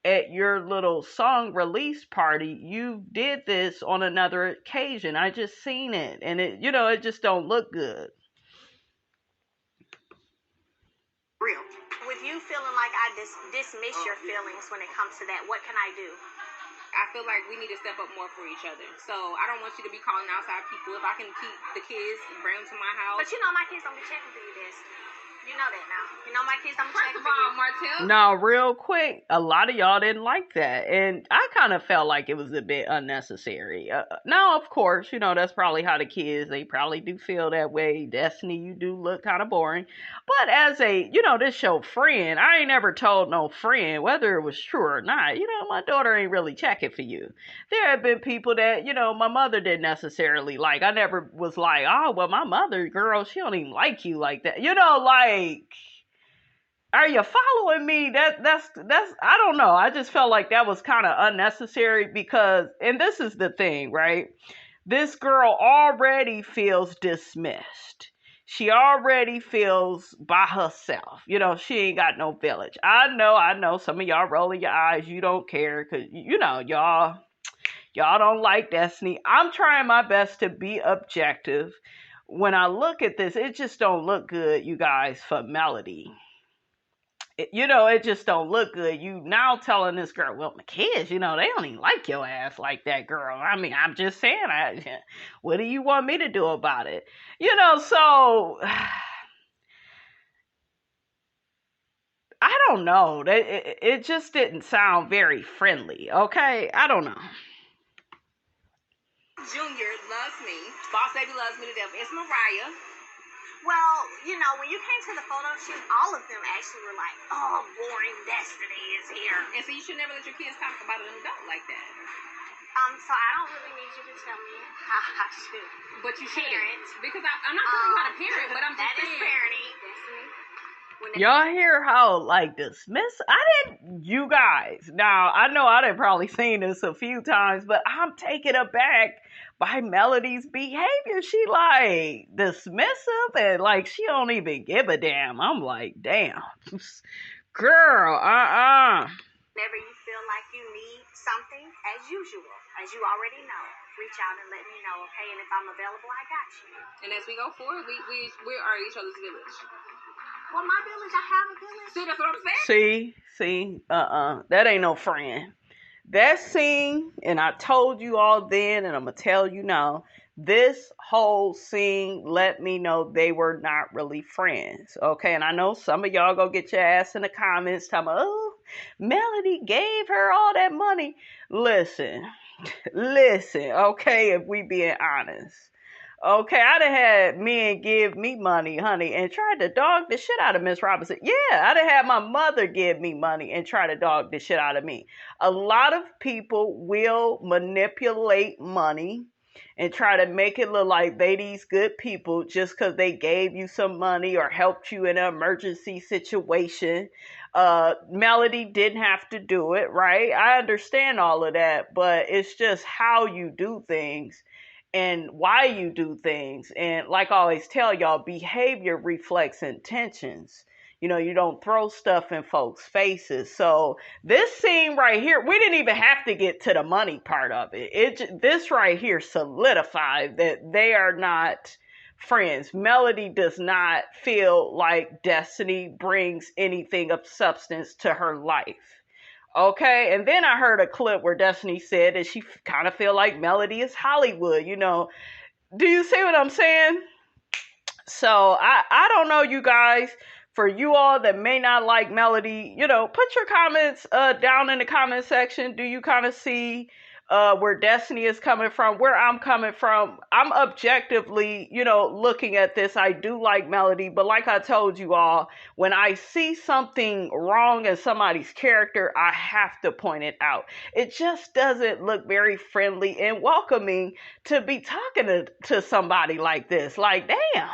at your little song release party. You did this on another occasion. I just seen it, and it, you know, it just don't look good. Real. With you feeling like I dismiss your feelings when it comes to that, what can I do? I feel like we need to step up more for each other. So I don't want you to be calling outside people. If I can keep the kids and bring them to my house. But you know my kids don't be checking for you, Des. You know that now. You know my kids don't be checking for you. Martell. Now, real quick, a lot of y'all didn't like that, and I kind of felt like it was a bit unnecessary. Now, of course, you know, that's probably how the kids, they probably do feel that way. Destiny, you do look kind of boring. But as a, you know, this show friend, I ain't never told no friend, whether it was true or not, you know, my daughter ain't really checking for you. There have been people that, you know, my mother didn't necessarily like. I never was like, oh, well, my mother, girl, she don't even like you like that. You know, like, are you following me? That's I don't know. I just felt like that was kind of unnecessary because, and this is the thing, right? This girl already feels dismissed. She already feels by herself. You know, she ain't got no village. I know some of y'all rolling your eyes. You don't care because, you know, y'all don't like Destiny. I'm trying my best to be objective. When I look at this, it just don't look good, you guys, for Melody. You know, it just don't look good. You now telling this girl, well, my kids, you know, they don't even like your ass like that, girl. I mean, I'm just saying, what do you want me to do about it? You know, so I don't know. It just didn't sound very friendly, okay? I don't know. Junior loves me. Boss Baby loves me to death. It's Mariah. Well, you know, when you came to the photo shoot, all of them actually were like, oh, boring Destiny is here. And so you should never let your kids talk about an adult like that. So I don't really need you to tell me how I should. But you should. Parent. Because I'm not telling you how to parent, but I'm just that saying. That is parenting, Destiny. Y'all hear how, like, dismiss? I didn't, you guys. Now, I know I done probably seen this a few times, but I'm taken aback by Melody's behavior. She, like, dismissive and, like, she don't even give a damn. I'm like, damn. Girl, Whenever you like you need something, as usual, as you already know, reach out and let me know, okay? And if I'm available, I got you. And as we go forward, we are each other's village. Well, my village, I have a village. See, that's what I'm saying. See, that ain't no friend. That scene, and I told you all then, and I'm gonna tell you now, this whole scene let me know they were not really friends. Okay, and I know some of y'all go get your ass in the comments talking about, oh, Melody gave her all that money. Listen, okay, if we being honest. Okay, I done had men give me money, honey, and tried to dog the shit out of Miss Robinson. Yeah, I done had my mother give me money and try to dog the shit out of me. A lot of people will manipulate money and try to make it look like they these good people just because they gave you some money or helped you in an emergency situation. Melody didn't have to do it, right? I understand all of that, but it's just how you do things and why you do things. And like I always tell y'all, behavior reflects intentions. You know, you don't throw stuff in folks' faces. So this scene right here, we didn't even have to get to the money part of it. This right here solidified that they are not friends. Melody does not feel like Destiny brings anything of substance to her life. Okay, and then I heard a clip where Destiny said that she kind of feel like Melody is Hollywood, you know. Do you see what I'm saying? So I don't know, you guys. For you all that may not like Melody, you know, put your comments down in the comment section. Do you kind of see where Destiny is coming from, where I'm coming from? I'm objectively, you know, looking at this. I do like Melody, but like I told you all, when I see something wrong in somebody's character, I have to point it out. It just doesn't look very friendly and welcoming to be talking to somebody like this. Like, damn.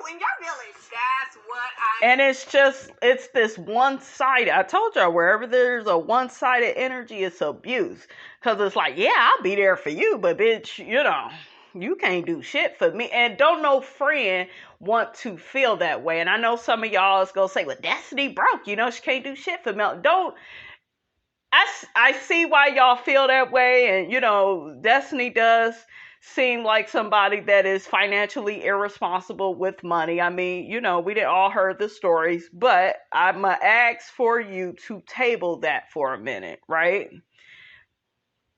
In your village. That's what And it's this one-sided. I told y'all, wherever there's a one-sided energy, it's abuse. Because it's like, yeah, I'll be there for you, but bitch, you know, you can't do shit for me. And don't no friend want to feel that way. And I know some of y'all is going to say, well, Destiny broke. You know, she can't do shit for me. I see why y'all feel that way. And, you know, Destiny does seem like somebody that is financially irresponsible with money. I mean, you know, we did all heard the stories, but I'm going to ask for you to table that for a minute, right?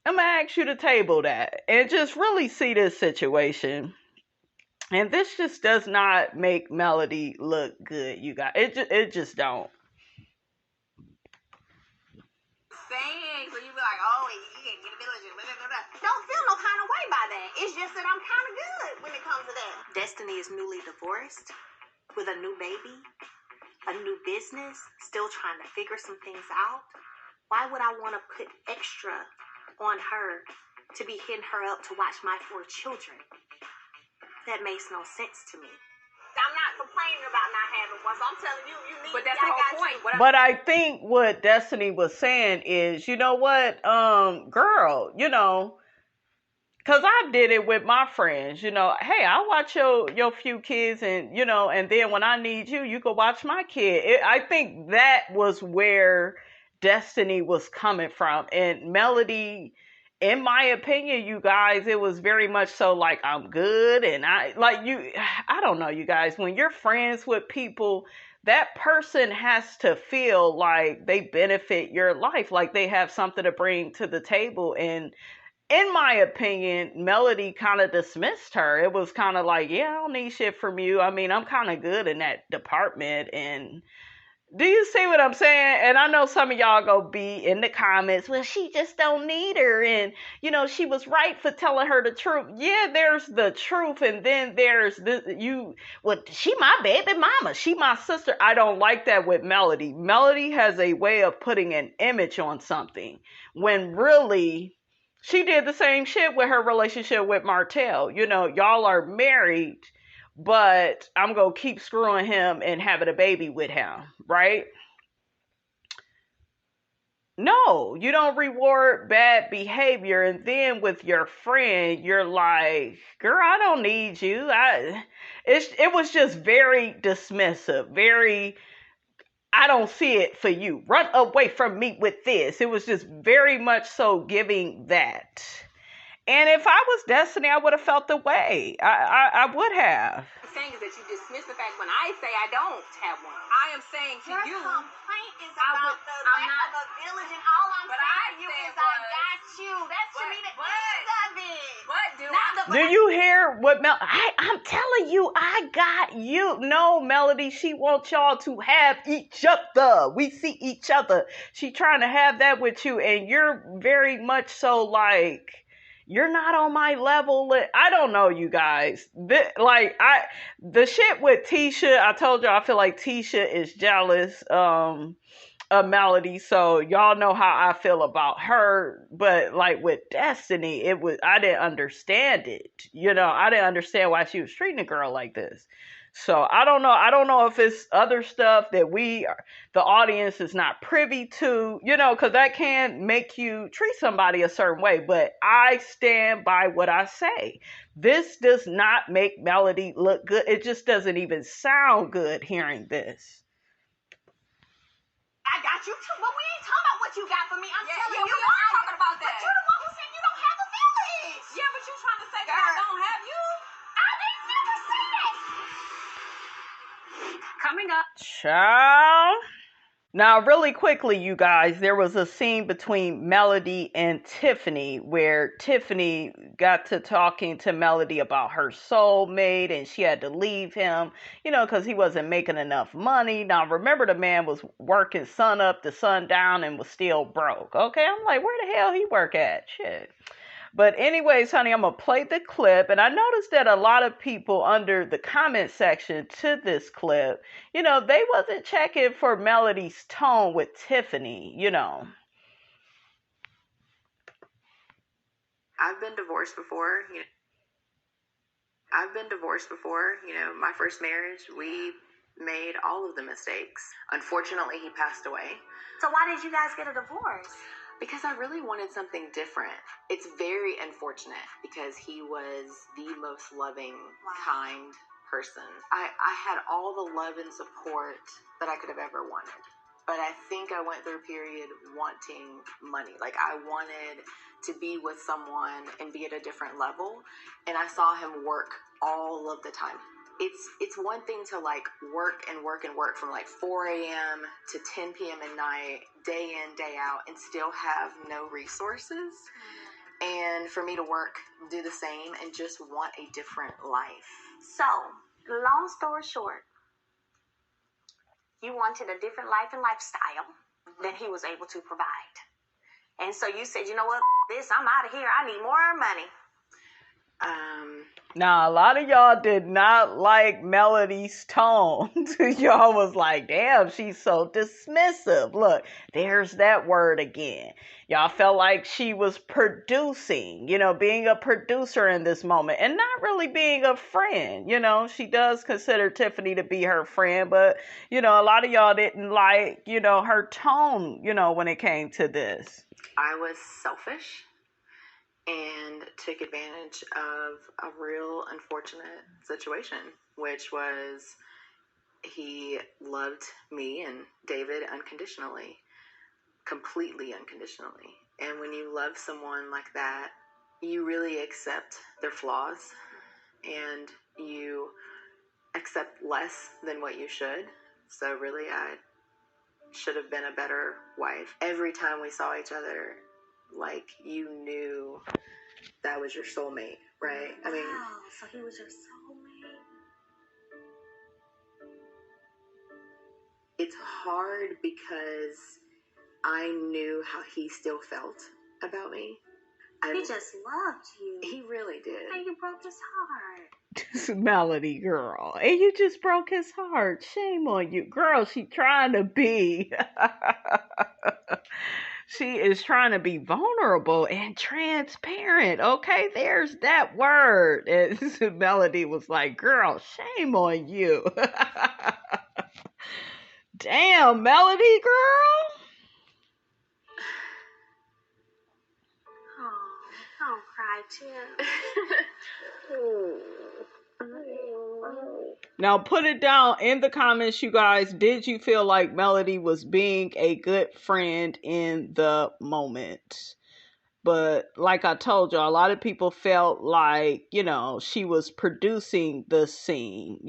I'm going to ask you to table that and just really see this situation. And this just does not make Melody look good, you guys. It just don't. Saying, so you be like, oh, you can't get a village. Don't feel no kind of way by that. It's just that I'm kind of good when it comes to that. Destiny is newly divorced with a new baby, a new business, still trying to figure some things out. Why would I want to put extra on her to be hitting her up to watch my 4 children? That makes no sense to me. I'm not complaining about not having one, so I'm telling you, you need. But that's the whole point. But I think what Destiny was saying is, you know what, girl, you know, because I did it with my friends, you know, hey, I'll watch your few kids and, you know, and then when I need you, you can watch my kid. I think that was where Destiny was coming from. And Melody, in my opinion, you guys, it was very much so like, I'm good. And I don't know, you guys, when you're friends with people, that person has to feel like they benefit your life, like they have something to bring to the table. And in my opinion, Melody kind of dismissed her. It was kind of like, yeah, I don't need shit from you. I mean, I'm kind of good in that department. And do you see what I'm saying? And I know some of y'all go be in the comments, well, she just don't need her. And, you know, she was right for telling her the truth. Yeah, there's the truth. And then there's she my baby mama. She my sister. I don't like that with Melody. Melody has a way of putting an image on something when really she did the same shit with her relationship with Martell. You know, y'all are married, but I'm going to keep screwing him and having a baby with him, right? No, you don't reward bad behavior, and then with your friend, you're like, "Girl, I don't need you." It was just very dismissive, very. I don't see it for you. Run away from me with this. It was just very much so giving that. And if I was Destiny, I would have felt the way. I would have. What I'm saying is that you dismiss the fact when I say I don't have one. I am saying to Your you, complaint is about the I'm lack not- of a village, and all I'm But saying I to you said is I was- got you. That should be the end of it. but do Not I? the- Do you hear what I'm telling you, I got you. No, Melody, she wants y'all to have each other. We see each other. She trying to have that with you, and you're very much so like, you're not on my level. I don't know, you guys. The shit with Tisha, I told you I feel like Tisha is jealous of Melody, so y'all know how I feel about her. But like with Destiny, I didn't understand it. I didn't understand why she was treating a girl like this. So I don't know if it's other stuff that the audience is not privy to, because that can make you treat somebody a certain way. But I stand by what I say. This does not make Melody look good. It just doesn't even sound good hearing this. I got you too, but we ain't talking about what you got for me. I'm telling we you, are talking about But that. you're the one who said you don't have a village. Yeah, but you trying to say that I don't have you? I didn't never say that. Coming up. Ciao. Now, really quickly, you guys, there was a scene between Melody and Tiffany where Tiffany got to talking to Melody about her soulmate, and she had to leave him, because he wasn't making enough money. Now, remember, the man was working sun up to sundown and was still broke. Okay, I'm like, where the hell he work at? Shit. But anyways, honey, I'm going to play the clip. And I noticed that a lot of people under the comment section to this clip, they wasn't checking for Melody's tone with Tiffany, I've been divorced before. My first marriage, we made all of the mistakes. Unfortunately, he passed away. So why did you guys get a divorce? Because I really wanted something different. It's very unfortunate because he was the most loving, kind person. I had all the love and support that I could have ever wanted. But I think I went through a period wanting money. Like, I wanted to be with someone and be at a different level. And I saw him work all of the time. It's one thing to like work from like 4 a.m. to 10 p.m. at night, day in, day out, and still have no resources. And for me to work, do the same, and just want a different life. So, long story short, you wanted a different life and lifestyle than he was able to provide. And so you said, you know what, this, I'm out of here. I need more money. Now, a lot of y'all did not like Melody's tone. Y'all was like, damn, she's so dismissive. Look, there's that word again. Y'all felt like she was producing, being a producer in this moment and not really being a friend. She does consider Tiffany to be her friend, but, a lot of y'all didn't like, her tone, when it came to this. I was selfish and took advantage of a real unfortunate situation, which was he loved me and David unconditionally, completely unconditionally. And when you love someone like that, you really accept their flaws and you accept less than what you should. So really, I should have been a better wife. Every time we saw each other, like, you knew that was your soulmate, right? I mean, Wow, so he was your soulmate. it's hard because I knew how he still felt about me. He just loved you. He really did. And you broke his heart. Melody, girl. And you just broke his heart. Shame on you. Girl, she trying to be... She is trying to be vulnerable and transparent. Okay, there's that word. And Melody was like, girl, shame on you. Damn, Melody, girl. Don't cry, too. Now put it down in the comments, you guys. Did you feel like Melody was being a good friend in the moment? But like I told you, a lot of people felt like, she was producing the scene,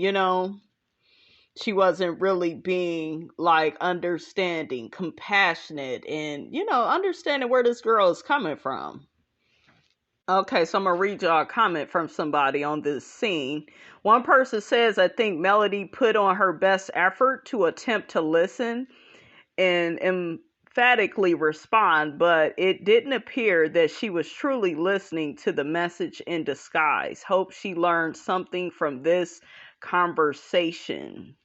She wasn't really being like understanding, compassionate, and, understanding where this girl is coming from. Okay, so I'm going to read y'all a comment from somebody on this scene. One person says, I think Melody put on her best effort to attempt to listen and emphatically respond, but it didn't appear that she was truly listening to the message in disguise. Hope she learned something from this conversation.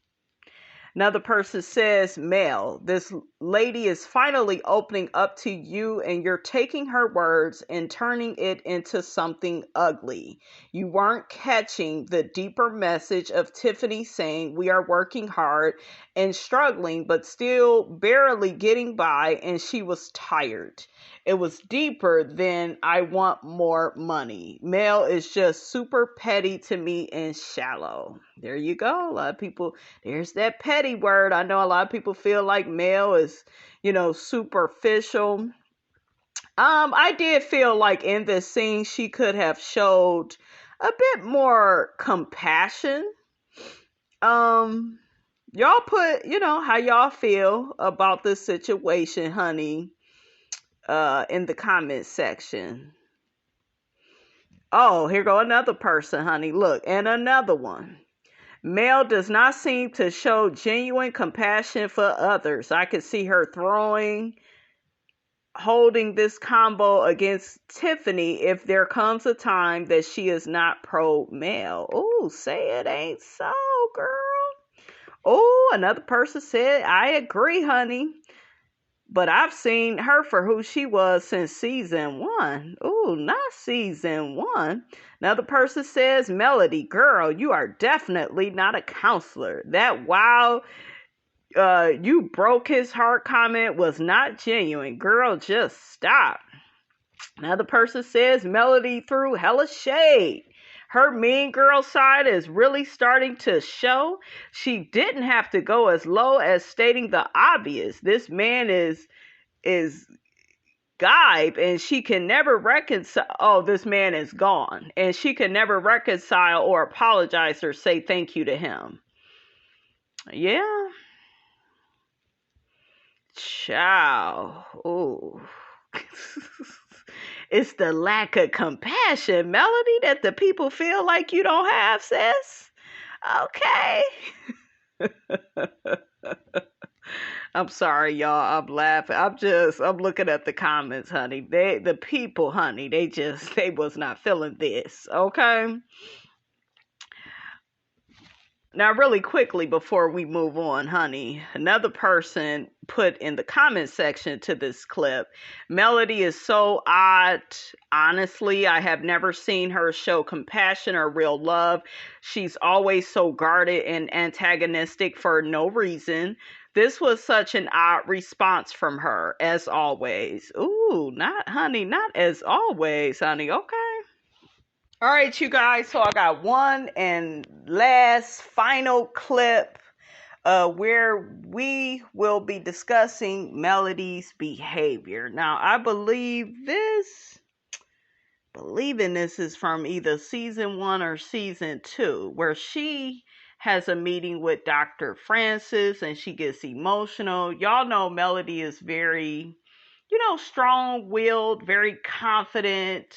Another person says, Mel, this lady is finally opening up to you and you're taking her words and turning it into something ugly. You weren't catching the deeper message of Tiffany saying we are working hard and struggling, but still barely getting by, and she was tired. It was deeper than I want more money. Mel is just super petty to me and shallow. There you go. A lot of people, there's that petty word. I know a lot of people feel like Mel is, superficial. I did feel like in this scene, she could have showed a bit more compassion. Y'all put, how y'all feel about this situation, honey, in the comment section. Oh, here go another person, honey. Look, and another one. Mel does not seem to show genuine compassion for others. I could see her holding this combo against Tiffany if there comes a time that she is not pro-Mel. Oh, say it ain't so, girl. Oh, another person said, I agree, honey. But I've seen her for who she was since season 1. Ooh, not season 1. Another person says, Melody, girl, you are definitely not a counselor. That wow, you broke his heart comment was not genuine. Girl, just stop. Another person says, Melody threw hella shade. Her mean girl side is really starting to show. She didn't have to go as low as stating the obvious. This man is Gibe, and she can never reconcile. Oh, this man is gone, and she can never reconcile or apologize or say thank you to him. Yeah. Ciao. Ooh. It's the lack of compassion, Melody, that the people feel like you don't have, sis. Okay. I'm sorry, y'all. I'm laughing. I'm looking at the comments, honey. The people, honey, they was not feeling this. Okay. Now, really quickly before we move on, honey, another person put in the comment section to this clip, Melody is so odd. Honestly, I have never seen her show compassion or real love. She's always so guarded and antagonistic for no reason. This was such an odd response from her, as always. Ooh, not as always, honey. Okay. All right, you guys, so I got one and last final clip where we will be discussing Melody's behavior. Now, I believe this is from either season 1 or season 2, where she has a meeting with Dr. Francis and she gets emotional. Y'all know Melody is very, strong-willed, very confident.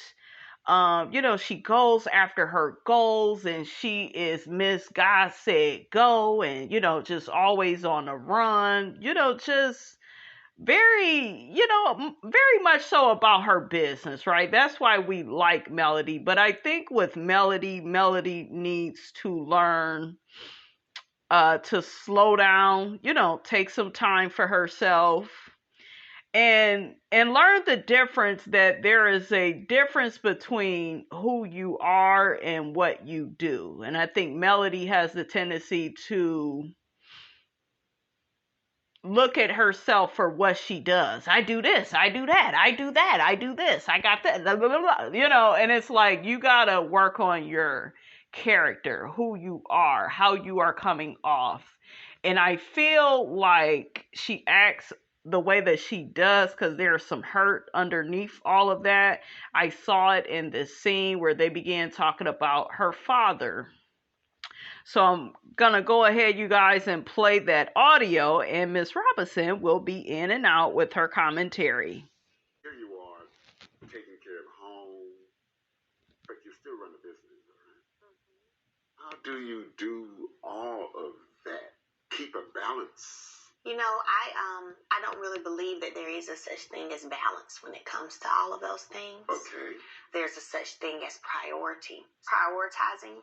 She goes after her goals and she is Miss God Said Go and, just always on the run, just very, very much so about her business, right? That's why we like Melody. But I think with Melody needs to learn to slow down, take some time for herself. And learn the difference, that there is a difference between who you are and what you do. And I think Melody has the tendency to look at herself for what she does. I do this, I do that, I do that, I do this, I got that, blah, blah, blah, blah. You know, and it's like you gotta work on your character, who you are, how you are coming off. And I feel like she acts the way that she does because there's some hurt underneath all of that. I saw it in this scene where they began talking about her father. So I'm going to go ahead, you guys, and play that audio, and Miss Robinson will be in and out with her commentary. Here you are, taking care of home, but you still run a business, right? How do you do all of that? Keep a balance. You know, I don't really believe that there is a such thing as balance when it comes to all of those things. Okay. There's a such thing as prioritizing.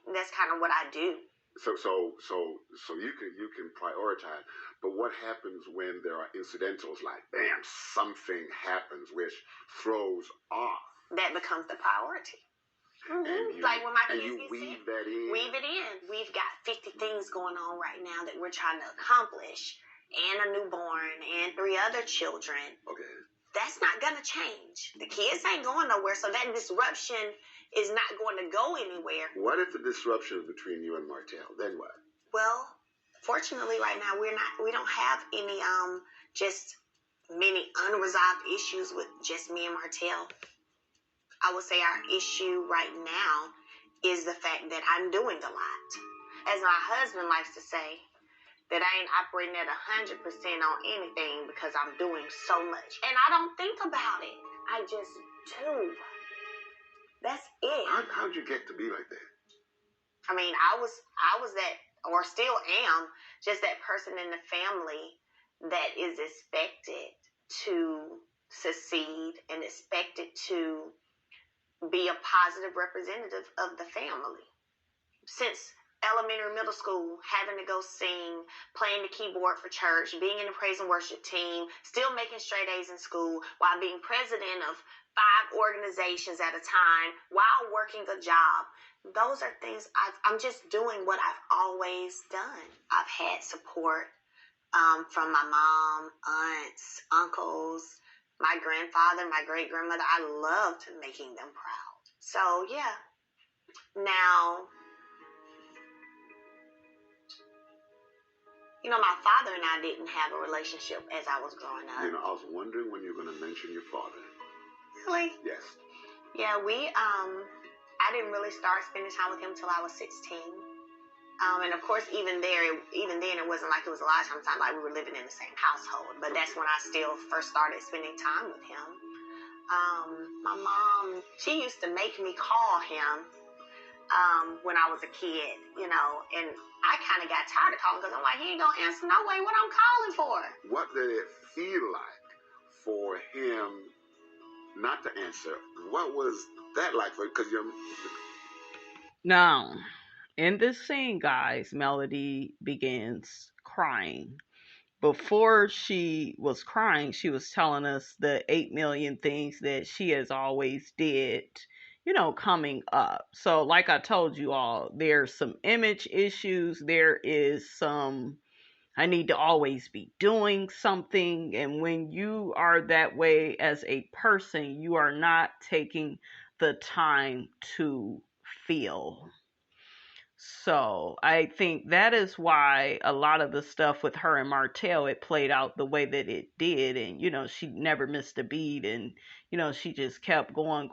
That's kind of what I do. So you can prioritize, but what happens when there are incidentals like, bam, something happens which throws off? That becomes the priority. Mm-hmm. Like when my kids you get weave sick, that in. Weave it in. We've got 50 things going on right now that we're trying to accomplish, and a newborn, and 3 other children. Okay. That's not gonna change. The kids ain't going nowhere, so that disruption is not going to go anywhere. What if the disruption is between you and Martell? Then what? Well, fortunately, right now we don't have any just many unresolved issues with just me and Martell. I would say our issue right now is the fact that I'm doing a lot. As my husband likes to say, that I ain't operating at 100% on anything because I'm doing so much. And I don't think about it. I just do. That's it. How'd you get to be like that? I mean, I was that, or still am, just that person in the family that is expected to succeed and expected to be a positive representative of the family. Since elementary, middle school, having to go sing, playing the keyboard for church, being in the praise and worship team, still making straight A's in school, while being president of 5 organizations at a time, while working a job. Those are things I'm just doing what I've always done. I've had support from my mom, aunts, uncles, my grandfather, my great-grandmother. I loved making them proud. So, yeah. Now, you know, my father and I didn't have a relationship as I was growing up. You know, I was wondering when you were going to mention your father. Really? Yes. Yeah, I didn't really start spending time with him until I was 16. And of course, even then, it wasn't like it was a lot of times like we were living in the same household. But that's when I still first started spending time with him. My mom, she used to make me call him when I was a kid, you know, and I kind of got tired of calling because I'm like, he ain't gonna answer no way what I'm calling for. What did it feel like for him not to answer? What was that like for? Because you're. Now, in this scene, guys, Melody begins crying. Before she was crying, she was telling us the 8 million things that she has always did, you know, coming up. So like I told you all, there's some image issues. There is some, I need to always be doing something. And when you are that way as a person, you are not taking the time to feel. So I think that is why a lot of the stuff with her and Martell, it played out the way that it did. And, you know, she never missed a beat, and, you know, she just kept going,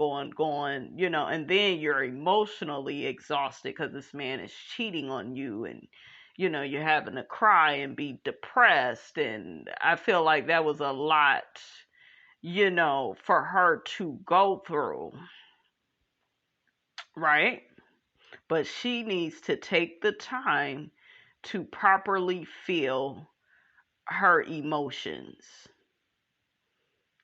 you know, and then you're emotionally exhausted because this man is cheating on you, and, you know, you're having to cry and be depressed. And I feel like that was a lot, you know, for her to go through. Right? But she needs to take the time to properly feel her emotions.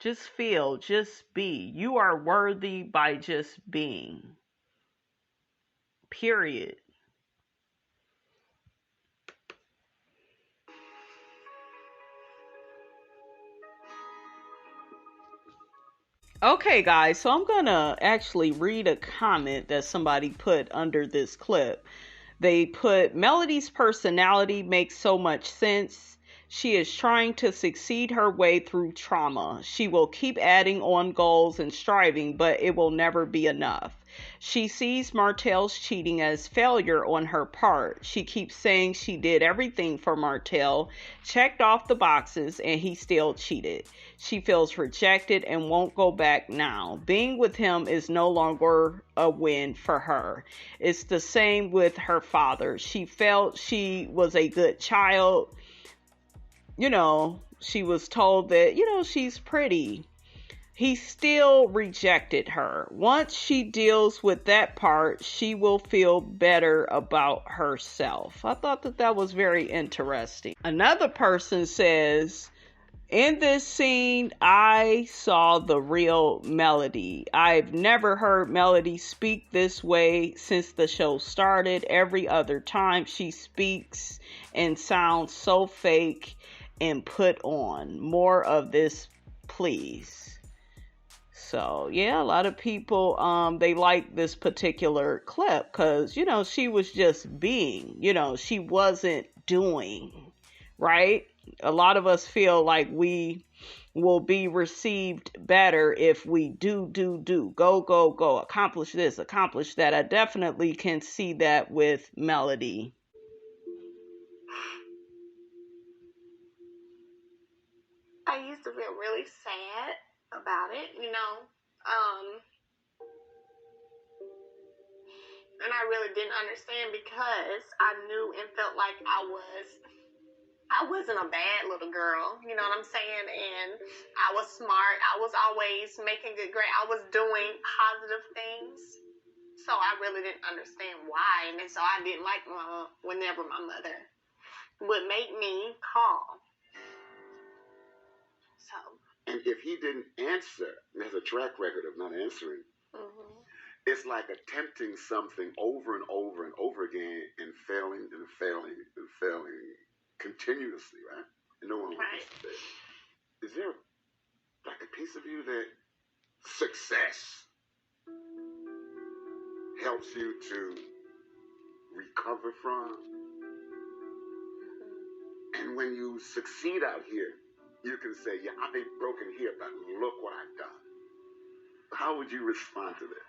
Just feel, just be. You are worthy by just being. Period. Okay, guys, so I'm going to actually read a comment that somebody put under this clip. They put, Melody's personality makes so much sense. She is trying to succeed her way through trauma. She will keep adding on goals and striving, but it will never be enough. She sees Martell's cheating as failure on her part. She keeps saying she did everything for Martell, checked off the boxes, and he still cheated. She feels rejected and won't go back now. Being with him is no longer a win for her. It's the same with her father. She felt she was a good child. She was told that, she's pretty. He still rejected her. Once she deals with that part, she will feel better about herself. I thought that was very interesting. Another person says, in this scene, I saw the real Melody. I've never heard Melody speak this way since the show started. Every other time she speaks and sounds so fake and put on. More of this, please. So, yeah, a lot of people, they like this particular clip because, she was just being, she wasn't doing, right? A lot of us feel like we will be received better if we do, go, accomplish this, accomplish that. I definitely can see that with Melody. I used to feel really sad about it, and I really didn't understand because I knew and felt like I wasn't a bad little girl, you know what I'm saying? And I was smart. I was always making good grades. I was doing positive things. So I really didn't understand why. And so I didn't like whenever my mother would make me call. So. And if he didn't answer, and has a track record of not answering, it's like attempting something over and over and over again and failing and failing and failing continuously, right? And no one wants to say. Is there like a piece of you that success helps you to recover from? And when you succeed out here, you can say, yeah, I may be broken here, but look what I've done. How would you respond to that?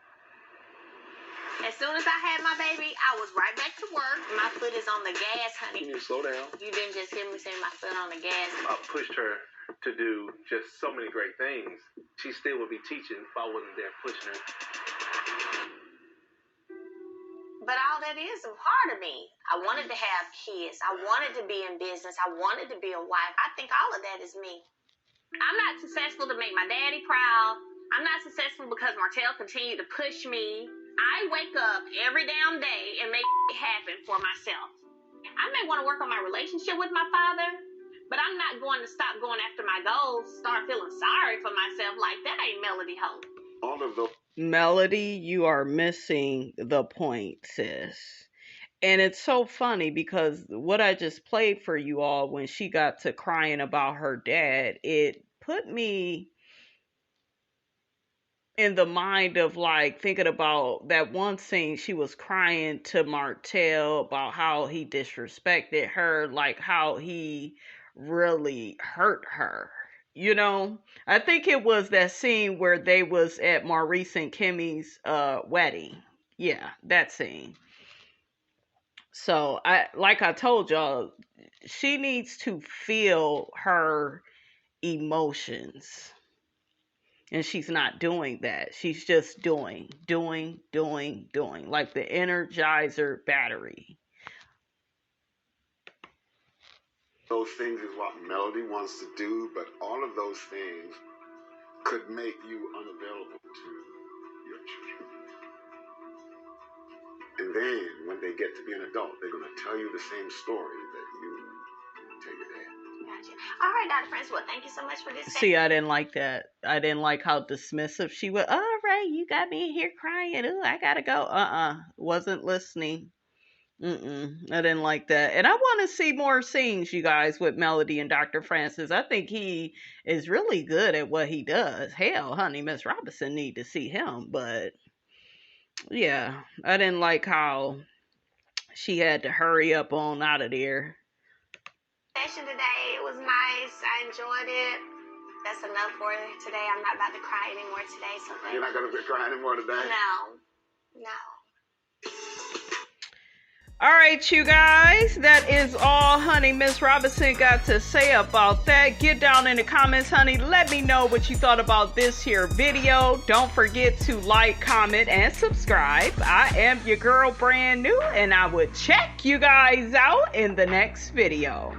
As soon as I had my baby, I was right back to work. My foot is on the gas, honey. Can you slow down? You didn't just hear me say my foot on the gas. I pushed her to do just so many great things. She still would be teaching if I wasn't there pushing her. But all that is a part of me. I wanted to have kids. I wanted to be in business. I wanted to be a wife. I think all of that is me. I'm not successful to make my daddy proud. I'm not successful because Martell continued to push me. I wake up every damn day and make it happen for myself. I may want to work on my relationship with my father, but I'm not going to stop going after my goals, start feeling sorry for myself. Like, that ain't Melody Hope. All of those. Melody, you are missing the point, sis. And it's so funny because what I just played for you all when she got to crying about her dad, it put me in the mind of like thinking about that one scene she was crying to Martell about how he disrespected her, like how he really hurt her. I think it was that scene where they was at Maurice and Kimmy's wedding. Yeah, that scene. So like I told y'all, she needs to feel her emotions. And she's not doing that. She's just doing. Like the Energizer battery. Those things is what Melody wants to do, but all of those things could make you unavailable to your children. And then, when they get to be an adult, they're going to tell you the same story that you tell your dad. Gotcha. All right, Dr. Francis, well, thank you so much for this. See, I didn't like that. I didn't like how dismissive she was. All right, you got me in here crying. Ooh, I gotta go. Wasn't listening. I didn't like that. And I want to see more scenes, you guys, with Melody and Dr. Francis. I think he is really good at what he does. Hell, honey, Miss Robinson need to see him. But, yeah, I didn't like how she had to hurry up on out of there. conversation today. It was nice. I enjoyed it. That's enough for today. I'm not about to cry anymore today. So You're not going to cry anymore today? No. All right, you guys, that is all honey Miss Robinson got to say about that. Get down in the comments, honey. Let me know what you thought about this here video. Don't forget to like, comment, and subscribe. I am your girl, brand new, and I will check you guys out in the next video.